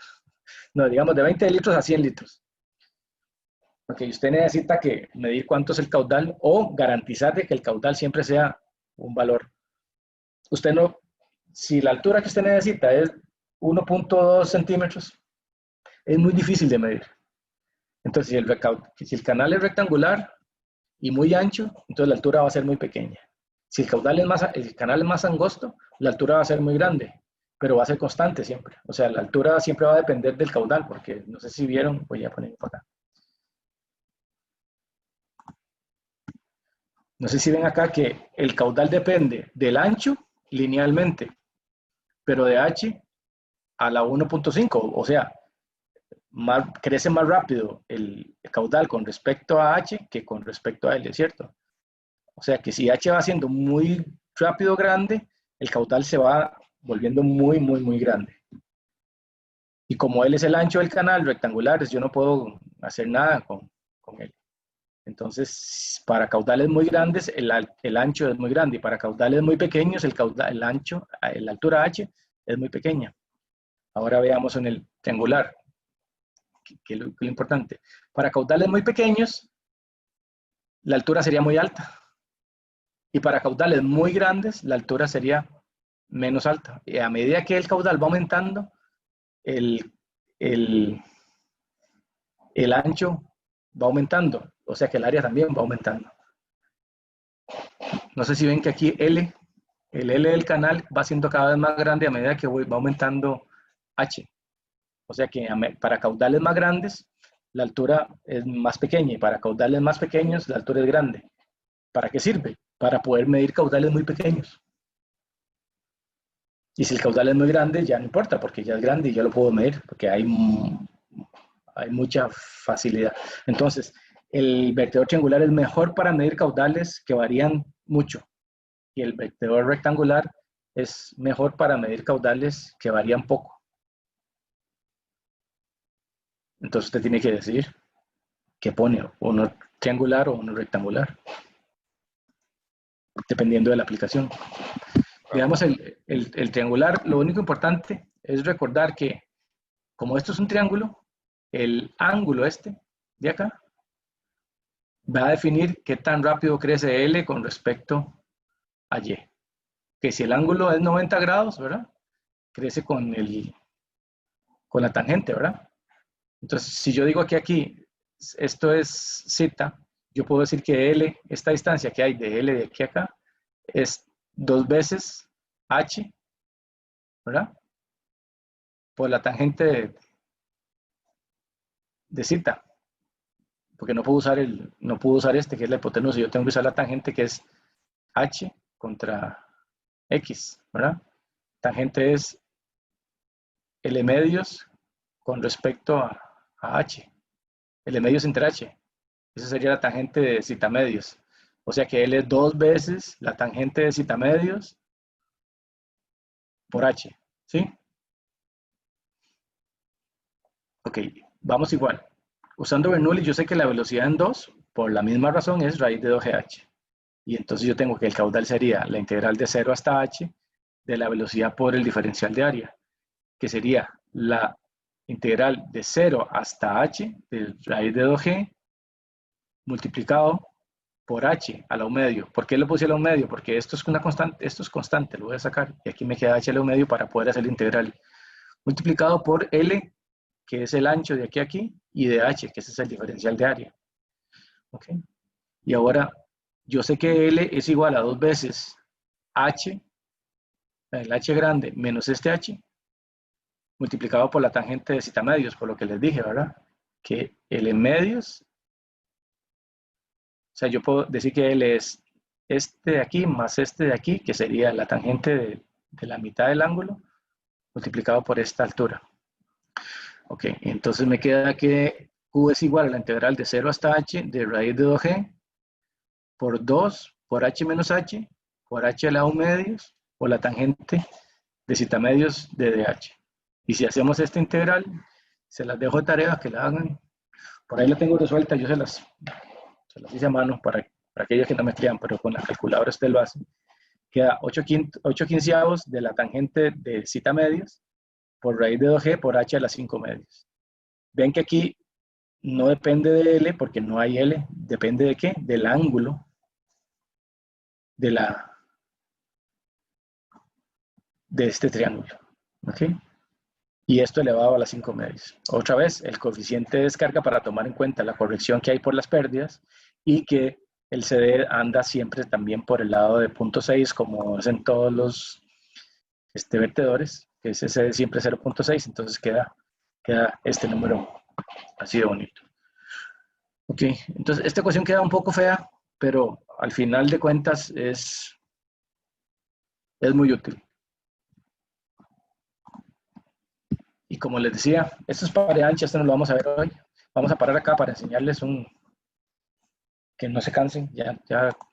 No, digamos de 20 litros a 100 litros. Porque usted necesita medir cuánto es el caudal o garantizar de que el caudal siempre sea un valor. Usted no, si la altura que usted necesita es 1.2 centímetros, es muy difícil de medir. Entonces, si el canal es rectangular y muy ancho, entonces la altura va a ser muy pequeña. Si el canal es más angosto, la altura va a ser muy grande, pero va a ser constante siempre. O sea, la altura siempre va a depender del caudal, porque no sé si vieron, voy a poner por acá. No sé si ven acá que el caudal depende del ancho linealmente, pero de h a la 1.5, o sea, crece más rápido el caudal con respecto a h que con respecto a L, ¿cierto? O sea que si h va siendo muy rápido grande, el caudal se va volviendo muy, muy, muy grande. Y como L es el ancho del canal rectangular, yo no puedo hacer nada con él. Entonces, para caudales muy grandes, el ancho es muy grande, y para caudales muy pequeños, el ancho, la altura h es muy pequeña. Ahora veamos en el triangular, que es lo importante. Para caudales muy pequeños, la altura sería muy alta. Y para caudales muy grandes, la altura sería menos alta. Y a medida que el caudal va aumentando, el ancho va aumentando. O sea que el área también va aumentando. No sé si ven que aquí el L del canal va siendo cada vez más grande a medida que va aumentando H. O sea que para caudales más grandes, la altura es más pequeña y para caudales más pequeños, la altura es grande. ¿Para qué sirve? Para poder medir caudales muy pequeños. Y si el caudal es muy grande, ya no importa, porque ya es grande y yo lo puedo medir, porque hay mucha facilidad. Entonces, el vertedor triangular es mejor para medir caudales que varían mucho. Y el vertedor rectangular es mejor para medir caudales que varían poco. Entonces usted tiene que decidir qué pone, uno triangular o uno rectangular, dependiendo de la aplicación. Digamos, el triangular, lo único importante es recordar que, como esto es un triángulo, el ángulo de acá va a definir qué tan rápido crece L con respecto a Y. Que si el ángulo es 90 grados, ¿verdad? Crece con la tangente, ¿verdad? Entonces, si yo digo que aquí esto es zeta, yo puedo decir que L, esta distancia que hay de L de aquí a acá, es 2 veces H, ¿verdad? Por la tangente de zeta. Porque no puedo usar que es la hipotenusa, yo tengo que usar la tangente que es H contra X, ¿verdad? Tangente es L medios con respecto a H. L medios entre H. Esa sería la tangente de zeta medios. O sea que L es 2 veces la tangente de zeta medios por H. ¿Sí? Ok, vamos igual. usando Bernoulli, yo sé que la velocidad en 2, por la misma razón, es raíz de 2GH. Y entonces yo tengo que el caudal sería la integral de 0 hasta h de la velocidad por el diferencial de área, que sería la integral de 0 hasta h de raíz de 2g multiplicado por h a la u medio. ¿Por qué lo puse a la u medio? Porque esto es una constante, esto es constante, lo voy a sacar, y aquí me queda h a la u medio para poder hacer la integral. Multiplicado por L, que es el ancho de aquí a aquí, y de H, que ese es el diferencial de área. ¿Ok? Y ahora, yo sé que L es igual a 2 veces H, el H grande, menos este H, multiplicado por la tangente de zeta medios, por lo que les dije, ¿verdad? Que L medios, o sea, yo puedo decir que L es este de aquí más este de aquí, que sería la tangente de la mitad del ángulo, multiplicado por esta altura. Ok, entonces me queda que Q es igual a la integral de 0 hasta h de raíz de 2g por 2 por h menos h por h a la u medios por la tangente de zeta medios de dh. Y si hacemos esta integral, se las dejo de tarea que la hagan. Por ahí la tengo resuelta, yo se las hice a mano para aquellos que no me crean, pero con la calculadora usted lo hace. Queda 8 quinceavos de la tangente de zeta medios por raíz de 2g por h a las 5 medios. Ven que aquí no depende de L porque no hay L. ¿Depende de qué? Del ángulo de este triángulo. ¿Ok? Y esto elevado a las 5 medios. Otra vez, el coeficiente de descarga para tomar en cuenta la corrección que hay por las pérdidas y que el CD anda siempre también por el lado de 0.6 como es en todos los vertedores, que ese CD siempre es 0.6, entonces queda este número así de bonito. Ok, entonces esta ecuación queda un poco fea, pero al final de cuentas es muy útil. Y como les decía, esto es pared ancha, esto no lo vamos a ver hoy. Vamos a parar acá para enseñarles que no se cansen, ya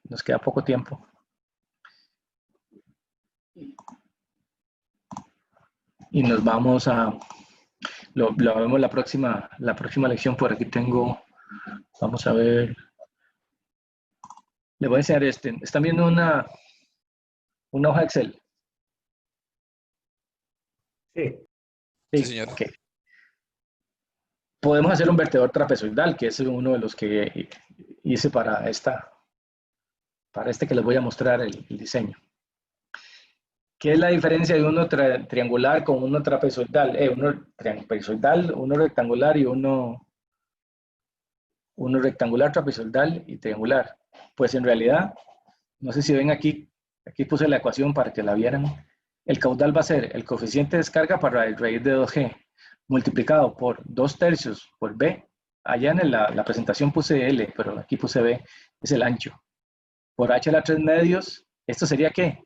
nos queda poco tiempo. Y nos vamos lo vemos la próxima lección. Por aquí tengo, vamos a ver, les voy a enseñar están viendo una hoja Excel. Sí. Sí, señor. Okay. Podemos hacer un vertedor trapezoidal, que es uno de los que hice para este que les voy a mostrar el diseño. ¿Qué es la diferencia de uno triangular con uno trapezoidal? Uno trapezoidal, uno rectangular y uno rectangular, trapezoidal y triangular. Pues en realidad, no sé si ven aquí puse la ecuación para que la vieran. El caudal va a ser el coeficiente de descarga para el raíz de 2g multiplicado por 2/3 por b. Allá en la presentación puse L, pero aquí puse B, es el ancho. Por h a la 3 medios, ¿esto sería qué?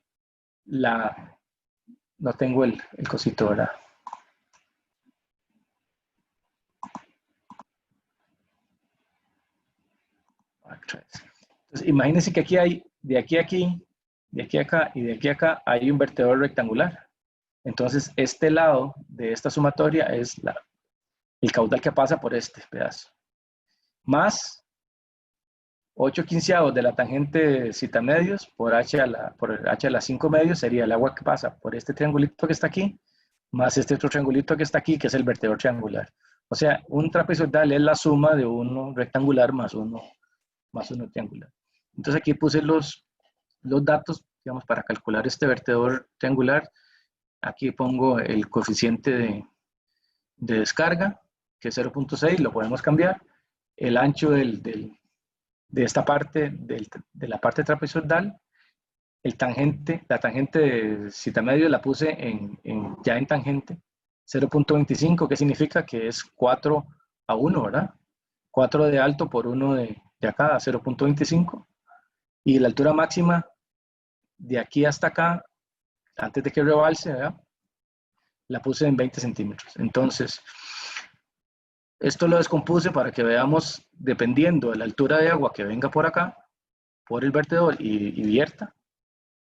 No tengo el cosito, ¿verdad? Entonces, imagínense que aquí hay, de aquí a aquí, de aquí a acá y de aquí a acá, hay un vertedor rectangular. Entonces, este lado de esta sumatoria es el caudal que pasa por este pedazo. Más 8 quinceavos de la tangente de zeta medios por h a la 5 medios sería el agua que pasa por este triangulito que está aquí, más este otro triangulito que está aquí, que es el vertedor triangular. O sea, un trapezoidal es la suma de uno rectangular más uno triangular. Entonces aquí puse los datos, digamos, para calcular este vertedor triangular. Aquí pongo el coeficiente de descarga, que es 0.6, lo podemos cambiar. El ancho de esta parte, de la parte trapezoidal. La tangente de zeta medio la puse ya en tangente. 0.25, que significa que es 4:1, ¿verdad? 4 de alto por 1 de acá, 0.25. Y la altura máxima de aquí hasta acá, antes de que rebalse, ¿verdad? La puse en 20 centímetros. Entonces, esto lo descompuse para que veamos, dependiendo de la altura de agua que venga por acá, por el vertedor y vierta,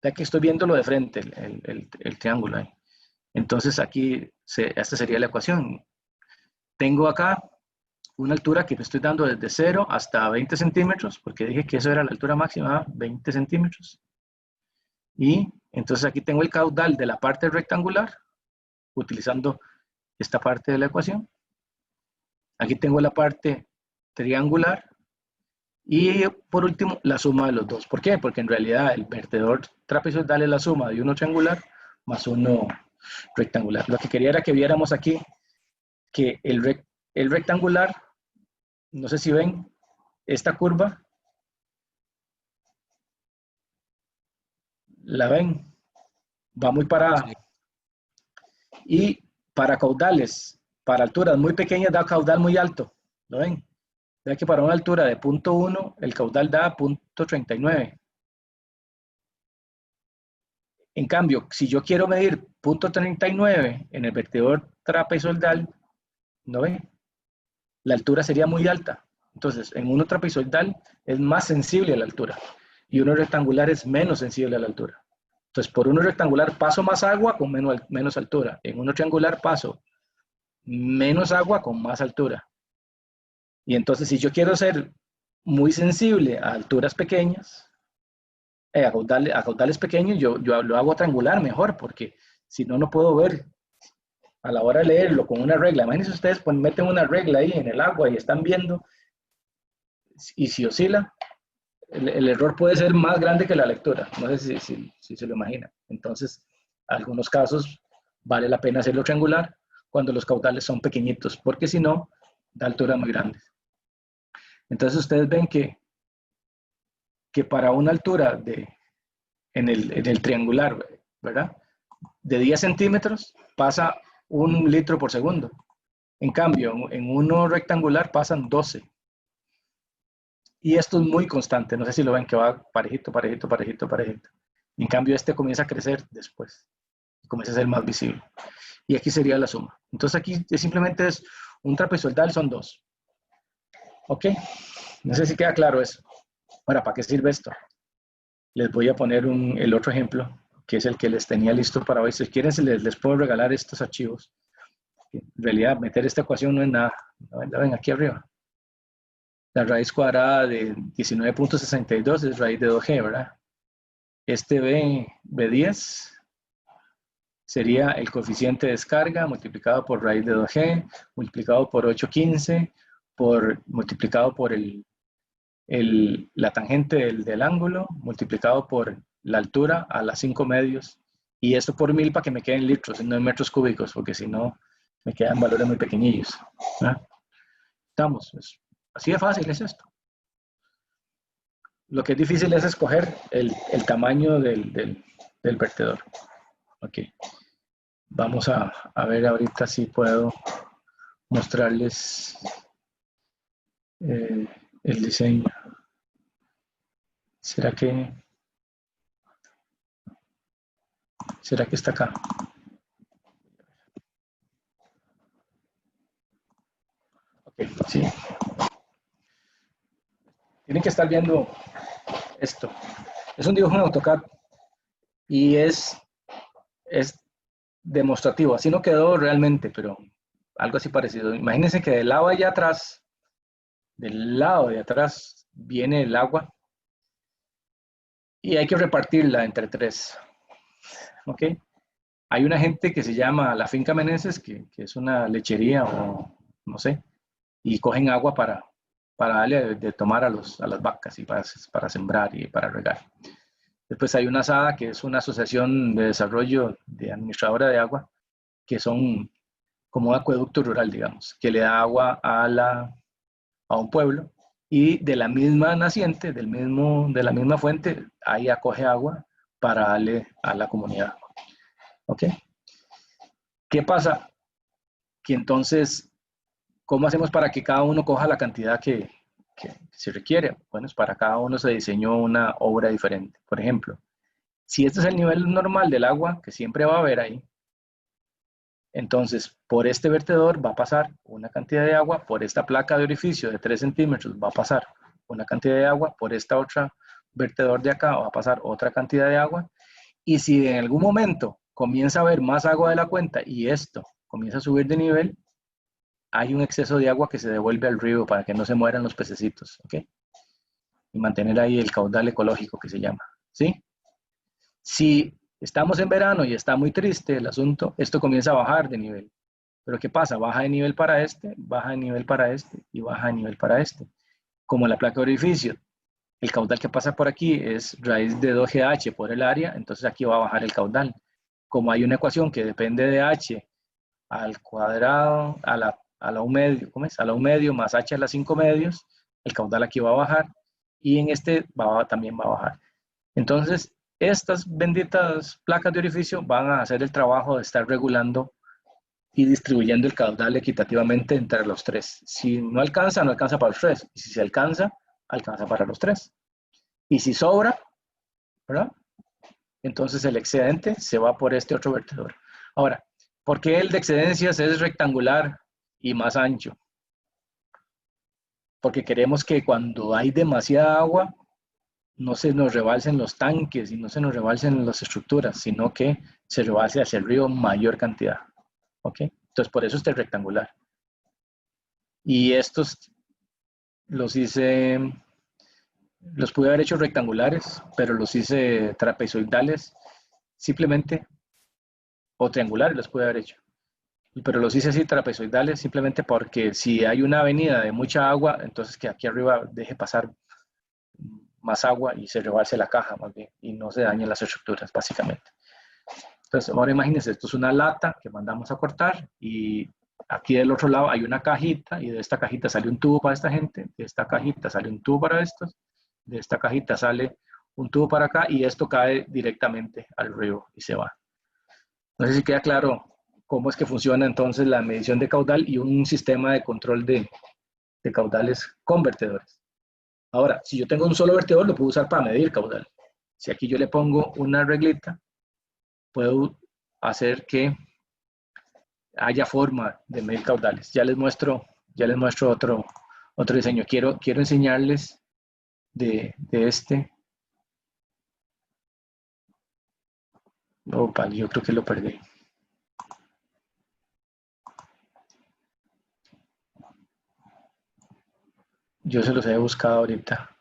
ya que estoy viéndolo de frente, el triángulo ahí. Entonces aquí, esta sería la ecuación. Tengo acá una altura que le estoy dando desde 0 hasta 20 centímetros, porque dije que eso era la altura máxima, 20 centímetros. Y entonces aquí tengo el caudal de la parte rectangular, utilizando esta parte de la ecuación. Aquí tengo la parte triangular. Y por último, la suma de los dos. ¿Por qué? Porque en realidad el vertedor trapezoidal es la suma de uno triangular más uno rectangular. Lo que quería era que viéramos aquí que el rectangular, no sé si ven, esta curva, ¿la ven? Va muy parada. Sí. Y para caudales, para alturas muy pequeñas, da caudal muy alto. ¿Lo ven? Vean que para una altura de 0.1, el caudal da 0.39. En cambio, si yo quiero medir 0.39 en el vertedor trapezoidal, ¿no ven? La altura sería muy alta. Entonces, en uno trapezoidal es más sensible a la altura y uno rectangular es menos sensible a la altura. Entonces, por uno rectangular paso más agua con menos altura. En uno triangular paso menos agua con más altura. Y entonces, si yo quiero ser muy sensible a alturas pequeñas, a caudales pequeños, yo lo hago triangular mejor, porque si no, no puedo ver a la hora de leerlo con una regla. Imagínense ustedes, pues meten una regla ahí en el agua y están viendo, y si oscila, el error puede ser más grande que la lectura. No sé si se lo imaginan. Entonces, en algunos casos vale la pena hacerlo triangular cuando los caudales son pequeñitos, porque si no, da alturas muy grandes. Entonces ustedes ven que para una altura en el triangular, ¿verdad? De 10 centímetros pasa 1 litro por segundo. En cambio, en uno rectangular pasan 12. Y esto es muy constante. No sé si lo ven que va parejito, parejito, parejito, parejito. En cambio, este comienza a crecer después. Comienza a ser más visible. Y aquí sería la suma. Entonces aquí simplemente es un trapezoidal, son 2. ¿Ok? No sé si queda claro eso. Ahora, ¿para qué sirve esto? Les voy a poner el otro ejemplo, que es el que les tenía listo para hoy. Si quieren, les puedo regalar estos archivos. En realidad, meter esta ecuación no es nada. La ven aquí arriba. La raíz cuadrada de 19.62 es raíz de 2g, ¿verdad? Este B10 sería el coeficiente de descarga multiplicado por raíz de 2g, multiplicado por 815, multiplicado por la tangente del ángulo, multiplicado por la altura a las 5 medios, y esto por 1000 para que me queden litros, no en metros cúbicos, porque si no me quedan valores muy pequeñillos. ¿Verdad? Estamos, así de fácil es esto. Lo que es difícil es escoger el tamaño del vertedor. Ok. Vamos a ver ahorita si puedo mostrarles el diseño. ¿Será que está acá? Ok, sí. Tienen que estar viendo esto. Es un dibujo en AutoCAD y es demostrativo. Así no quedó realmente, pero algo así parecido. Imagínense que del lado de atrás viene el agua y hay que repartirla entre 3. ¿Ok? Hay una gente que se llama La Finca Meneses, que es una lechería o no sé, y cogen agua para darle de tomar a las vacas y para sembrar y para regar. Después hay una ASADA, que es una asociación de desarrollo de administradora de agua, que son como un acueducto rural, digamos, que le da agua a un pueblo y de la misma naciente, de la misma fuente, ahí acoge agua para darle a la comunidad. ¿Ok? ¿Qué pasa? Que entonces, ¿cómo hacemos para que cada uno coja la cantidad que se requiere? Bueno, para cada uno se diseñó una obra diferente. Por ejemplo, si este es el nivel normal del agua que siempre va a haber ahí, entonces por este vertedor va a pasar una cantidad de agua, por esta placa de orificio de 3 centímetros va a pasar una cantidad de agua, por esta otra vertedor de acá va a pasar otra cantidad de agua, y si en algún momento comienza a haber más agua de la cuenta y esto comienza a subir de nivel, hay un exceso de agua que se devuelve al río para que no se mueran los pececitos, ¿ok? Y mantener ahí el caudal ecológico que se llama, ¿sí? Si estamos en verano y está muy triste el asunto, esto comienza a bajar de nivel. Pero ¿qué pasa? Baja de nivel para este, baja de nivel para este y baja de nivel para este. Como la placa de orificio, el caudal que pasa por aquí es raíz de 2GH por el área, entonces aquí va a bajar el caudal. Como hay una ecuación que depende de H al cuadrado, a la 1 medio, ¿cómo es? A la 1 medio más H a la 5 medios, el caudal aquí va a bajar y en este también va a bajar. Entonces, estas benditas placas de orificio van a hacer el trabajo de estar regulando y distribuyendo el caudal equitativamente entre los tres. Si no alcanza, no alcanza para los tres. Y si se alcanza, alcanza para los tres. Y si sobra, ¿verdad? Entonces el excedente se va por este otro vertedor. Ahora, ¿por qué el de excedencias es rectangular y más ancho? Porque queremos que cuando hay demasiada agua, no se nos rebalsen los tanques y no se nos rebalsen las estructuras, sino que se rebalse hacia el río mayor cantidad. ¿Ok? Entonces, por eso este rectangular. Y estos los hice, los pude haber hecho rectangulares, pero los hice trapezoidales, simplemente, o triangulares los pude haber hecho. Pero los hice así trapezoidales simplemente porque si hay una avenida de mucha agua, entonces que aquí arriba deje pasar más agua y se rebalse la caja más bien y no se dañen las estructuras, básicamente. Entonces, ahora imagínense, esto es una lata que mandamos a cortar y aquí del otro lado hay una cajita y de esta cajita sale un tubo para esta gente, de esta cajita sale un tubo para estos, de esta cajita sale un tubo para acá y esto cae directamente al río y se va. No sé si queda claro cómo es que funciona entonces la medición de caudal y un sistema de control de caudales con vertedores. Ahora, si yo tengo un solo vertedor, lo puedo usar para medir caudal. Si aquí yo le pongo una reglita, puedo hacer que haya forma de medir caudales. Ya les muestro otro diseño. Quiero enseñarles de este. Opa, yo creo que lo perdí. Yo se los he buscado ahorita.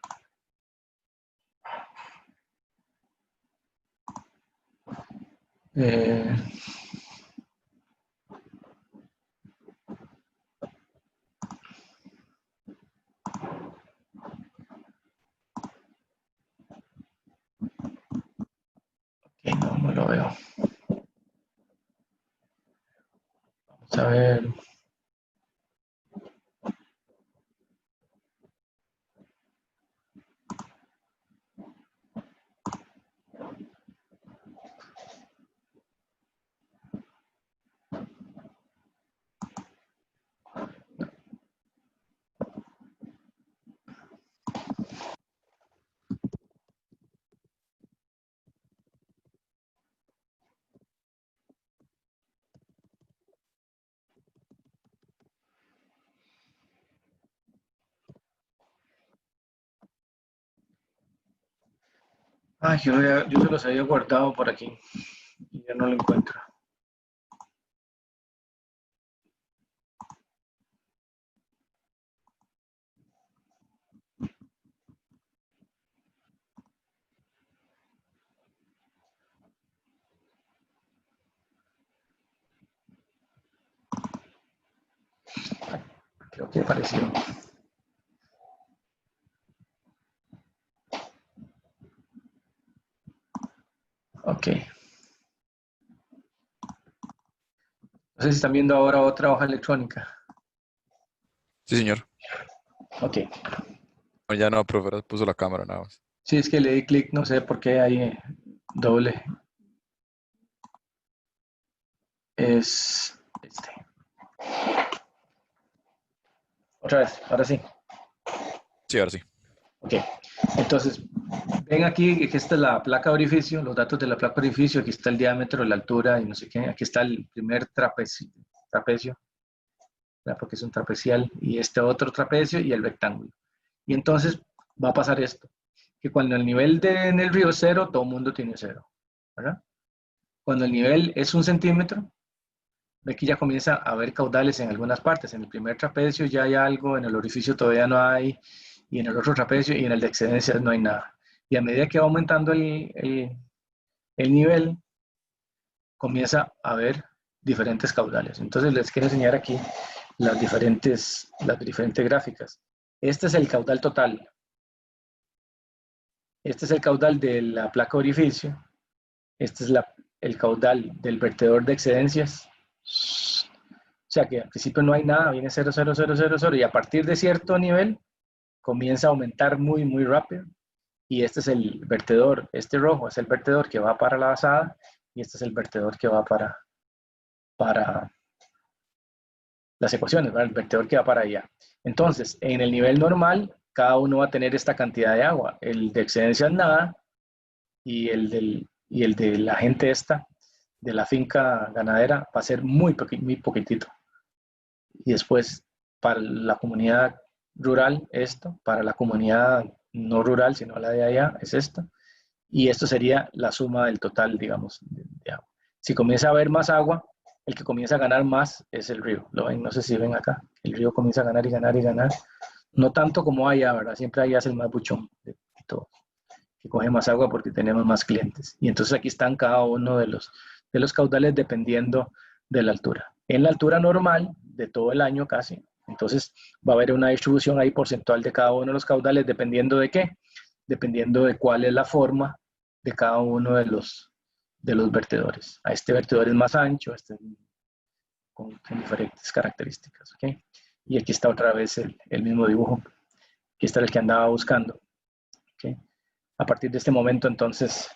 No lo veo. Vamos a ver. Ay, yo se los había guardado por aquí y ya no lo encuentro. Creo que apareció. Ok. No sé si están viendo ahora otra hoja electrónica. Sí, señor. Ok. No, ya no, profe, ahora puso la cámara nada más. Sí, es que le di clic, no sé por qué hay doble. Es este. Otra vez, ahora sí. Sí, ahora sí. Ok. Entonces, ven aquí que esta es la placa de orificio, los datos de la placa de orificio, aquí está el diámetro, la altura y no sé qué. Aquí está el primer trapecio, porque es un trapecial, y este otro trapecio y el rectángulo. Y entonces va a pasar esto, que cuando el nivel en el río es 0, todo el mundo tiene 0, ¿verdad? Cuando el nivel es 1 centímetro, Ve que ya comienza a haber caudales en algunas partes. En el primer trapecio ya hay algo, en el orificio todavía no hay, y en el otro trapecio y en el de excedencias no hay nada. Y a medida que va aumentando el nivel, comienza a haber diferentes caudales. Entonces les quiero enseñar aquí las diferentes gráficas. Este es el caudal total. Este es el caudal de la placa orificio. Este es el caudal del vertedor de excedencias. O sea que al principio no hay nada, viene 0, 0, 0, 0, 0, y a partir de cierto nivel comienza a aumentar muy, muy rápido. Y este es el vertedor, este rojo es el vertedor que va para la basada, y este es el vertedor que va para las ecuaciones, ¿verdad? El vertedor que va para allá. Entonces, en el nivel normal, cada uno va a tener esta cantidad de agua. El de excedencias nada, y el de la gente esta, de la finca ganadera, va a ser muy poquitito. Y después, para la comunidad rural, esto, para la comunidad no rural, sino la de allá, es esto. Y esto sería la suma del total, digamos, de agua. Si comienza a haber más agua, el que comienza a ganar más es el río. ¿Lo ven? No sé si ven acá. El río comienza a ganar y ganar y ganar. No tanto como allá, ¿verdad? Siempre allá es el más buchón de todo, que coge más agua porque tenemos más clientes. Y entonces aquí están cada uno de los caudales dependiendo de la altura. En la altura normal de todo el año casi, entonces va a haber una distribución ahí porcentual de cada uno de los caudales dependiendo de qué, dependiendo de cuál es la forma de cada uno de los vertedores. A este vertedor es más ancho, este con diferentes características. ¿Okay? Y aquí está otra vez el mismo dibujo. Aquí está el que andaba buscando. ¿Okay? A partir de este momento, entonces,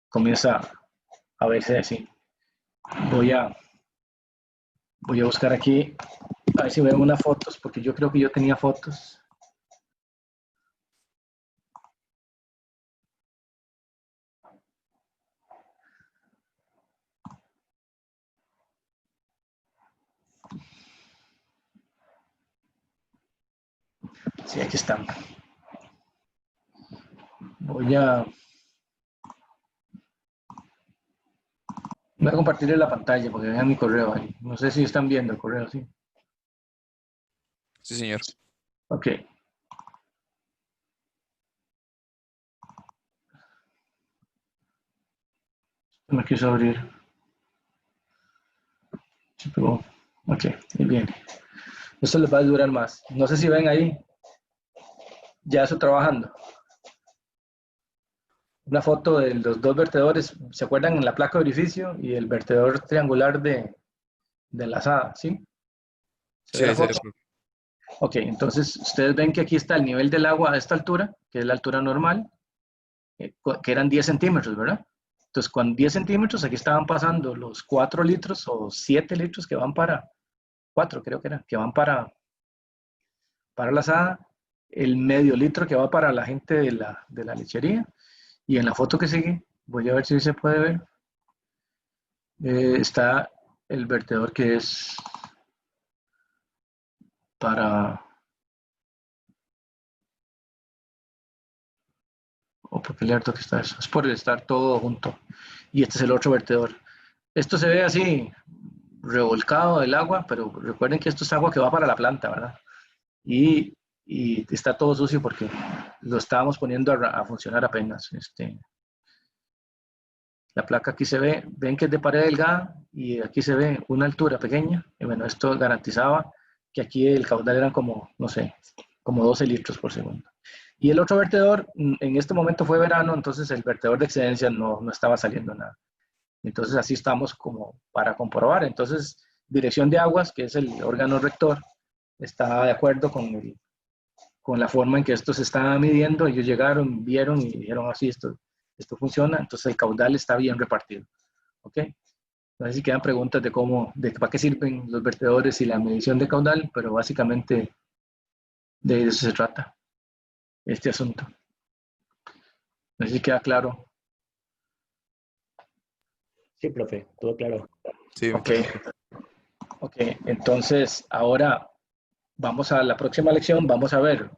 comienza a verse así. Voy a buscar aquí, a ver si veo unas fotos, porque yo creo que yo tenía fotos. Sí, aquí están. Voy a compartirles la pantalla porque vean mi correo ahí. No sé si están viendo el correo, ¿sí? Sí, señor. Ok. Me quiso abrir. Se pegó. Ok, y bien. Esto les va a durar más. No sé si ven ahí. Ya eso trabajando. Una foto de los dos vertedores. ¿Se acuerdan en la placa de orificio y el vertedor triangular de la asada? ¿Sí? ¿Se ve Sí, la sí, foto? Ok, entonces ustedes ven que aquí está el nivel del agua a esta altura, que es la altura normal, que eran 10 centímetros, ¿verdad? Entonces, con 10 centímetros, aquí estaban pasando los 4 litros o 7 litros que van para, 4 creo que era, que van para la asada, el medio litro que va para la gente de la lechería, y en la foto que sigue, voy a ver si se puede ver, está el vertedor que es para, o porque le harto que está eso, es por estar todo junto, y este es el otro vertedor. Esto se ve así, revolcado del agua, pero recuerden que esto es agua que va para la planta, ¿verdad? Y está todo sucio porque lo estábamos poniendo a funcionar apenas. La placa aquí se ve, ven que es de pared delgada y aquí se ve una altura pequeña. Y bueno, esto garantizaba que aquí el caudal eran como, no sé, como 12 litros por segundo. Y el otro vertedor, en este momento fue verano, entonces el vertedor de excedencia no estaba saliendo nada. Entonces así estamos como para comprobar. Entonces, Dirección de Aguas, que es el órgano rector, está de acuerdo con la forma en que esto se estaba midiendo. Ellos llegaron, vieron y dijeron así, esto funciona, entonces el caudal está bien repartido. ¿Ok? No sé si quedan preguntas de para qué sirven los vertedores y la medición de caudal, pero básicamente de eso se trata este asunto. No sé si queda claro. Sí, profe, todo claro. Sí, Ok, ok, entonces ahora vamos a la próxima lección, vamos a ver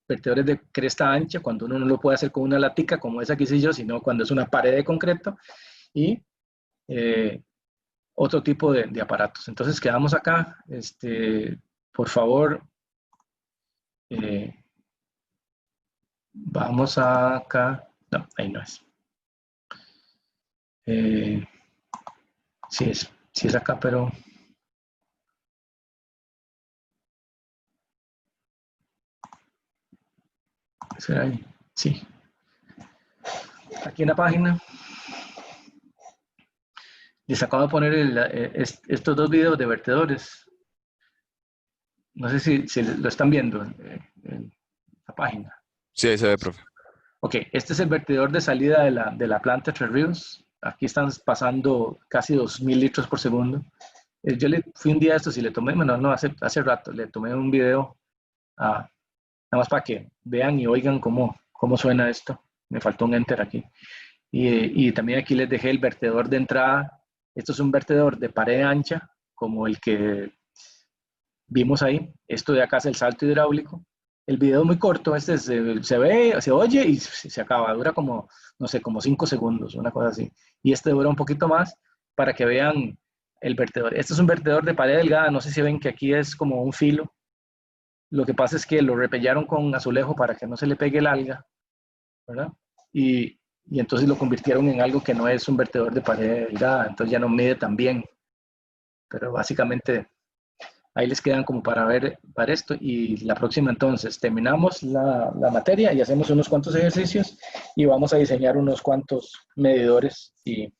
vertedores de cresta ancha, cuando uno no lo puede hacer con una latica como esa que hice yo, sino cuando es una pared de concreto, y otro tipo de aparatos. Entonces quedamos acá. Por favor, vamos acá. No, ahí no es. Sí es acá, pero... ¿Será ahí? Sí. Aquí en la página les acabo de poner estos dos videos de vertedores. No sé si lo están viendo en la página. Sí, ahí se ve, profe. Ok, este es el vertedor de salida de la planta Tres Ríos. Aquí están pasando casi 2.000 litros por segundo. Yo le fui un día a estos y le tomé, bueno, no, hace rato, le tomé un video nada más para que vean y oigan cómo suena esto. Me faltó un enter aquí. Y también aquí les dejé el vertedor de entrada. Esto es un vertedor de pared ancha, como el que vimos ahí. Esto de acá es el salto hidráulico. El video es muy corto, se ve, se oye y se acaba. Dura como, no sé, como 5 segundos, una cosa así. Y este dura un poquito más para que vean el vertedor. Este es un vertedor de pared delgada. No sé si ven que aquí es como un filo. Lo que pasa es que lo repellaron con azulejo para que no se le pegue el alga, ¿verdad? Y entonces lo convirtieron en algo que no es un vertedor de pared delgada, entonces ya no mide tan bien. Pero básicamente ahí les quedan como para ver para esto, y la próxima entonces terminamos la materia y hacemos unos cuantos ejercicios y vamos a diseñar unos cuantos medidores y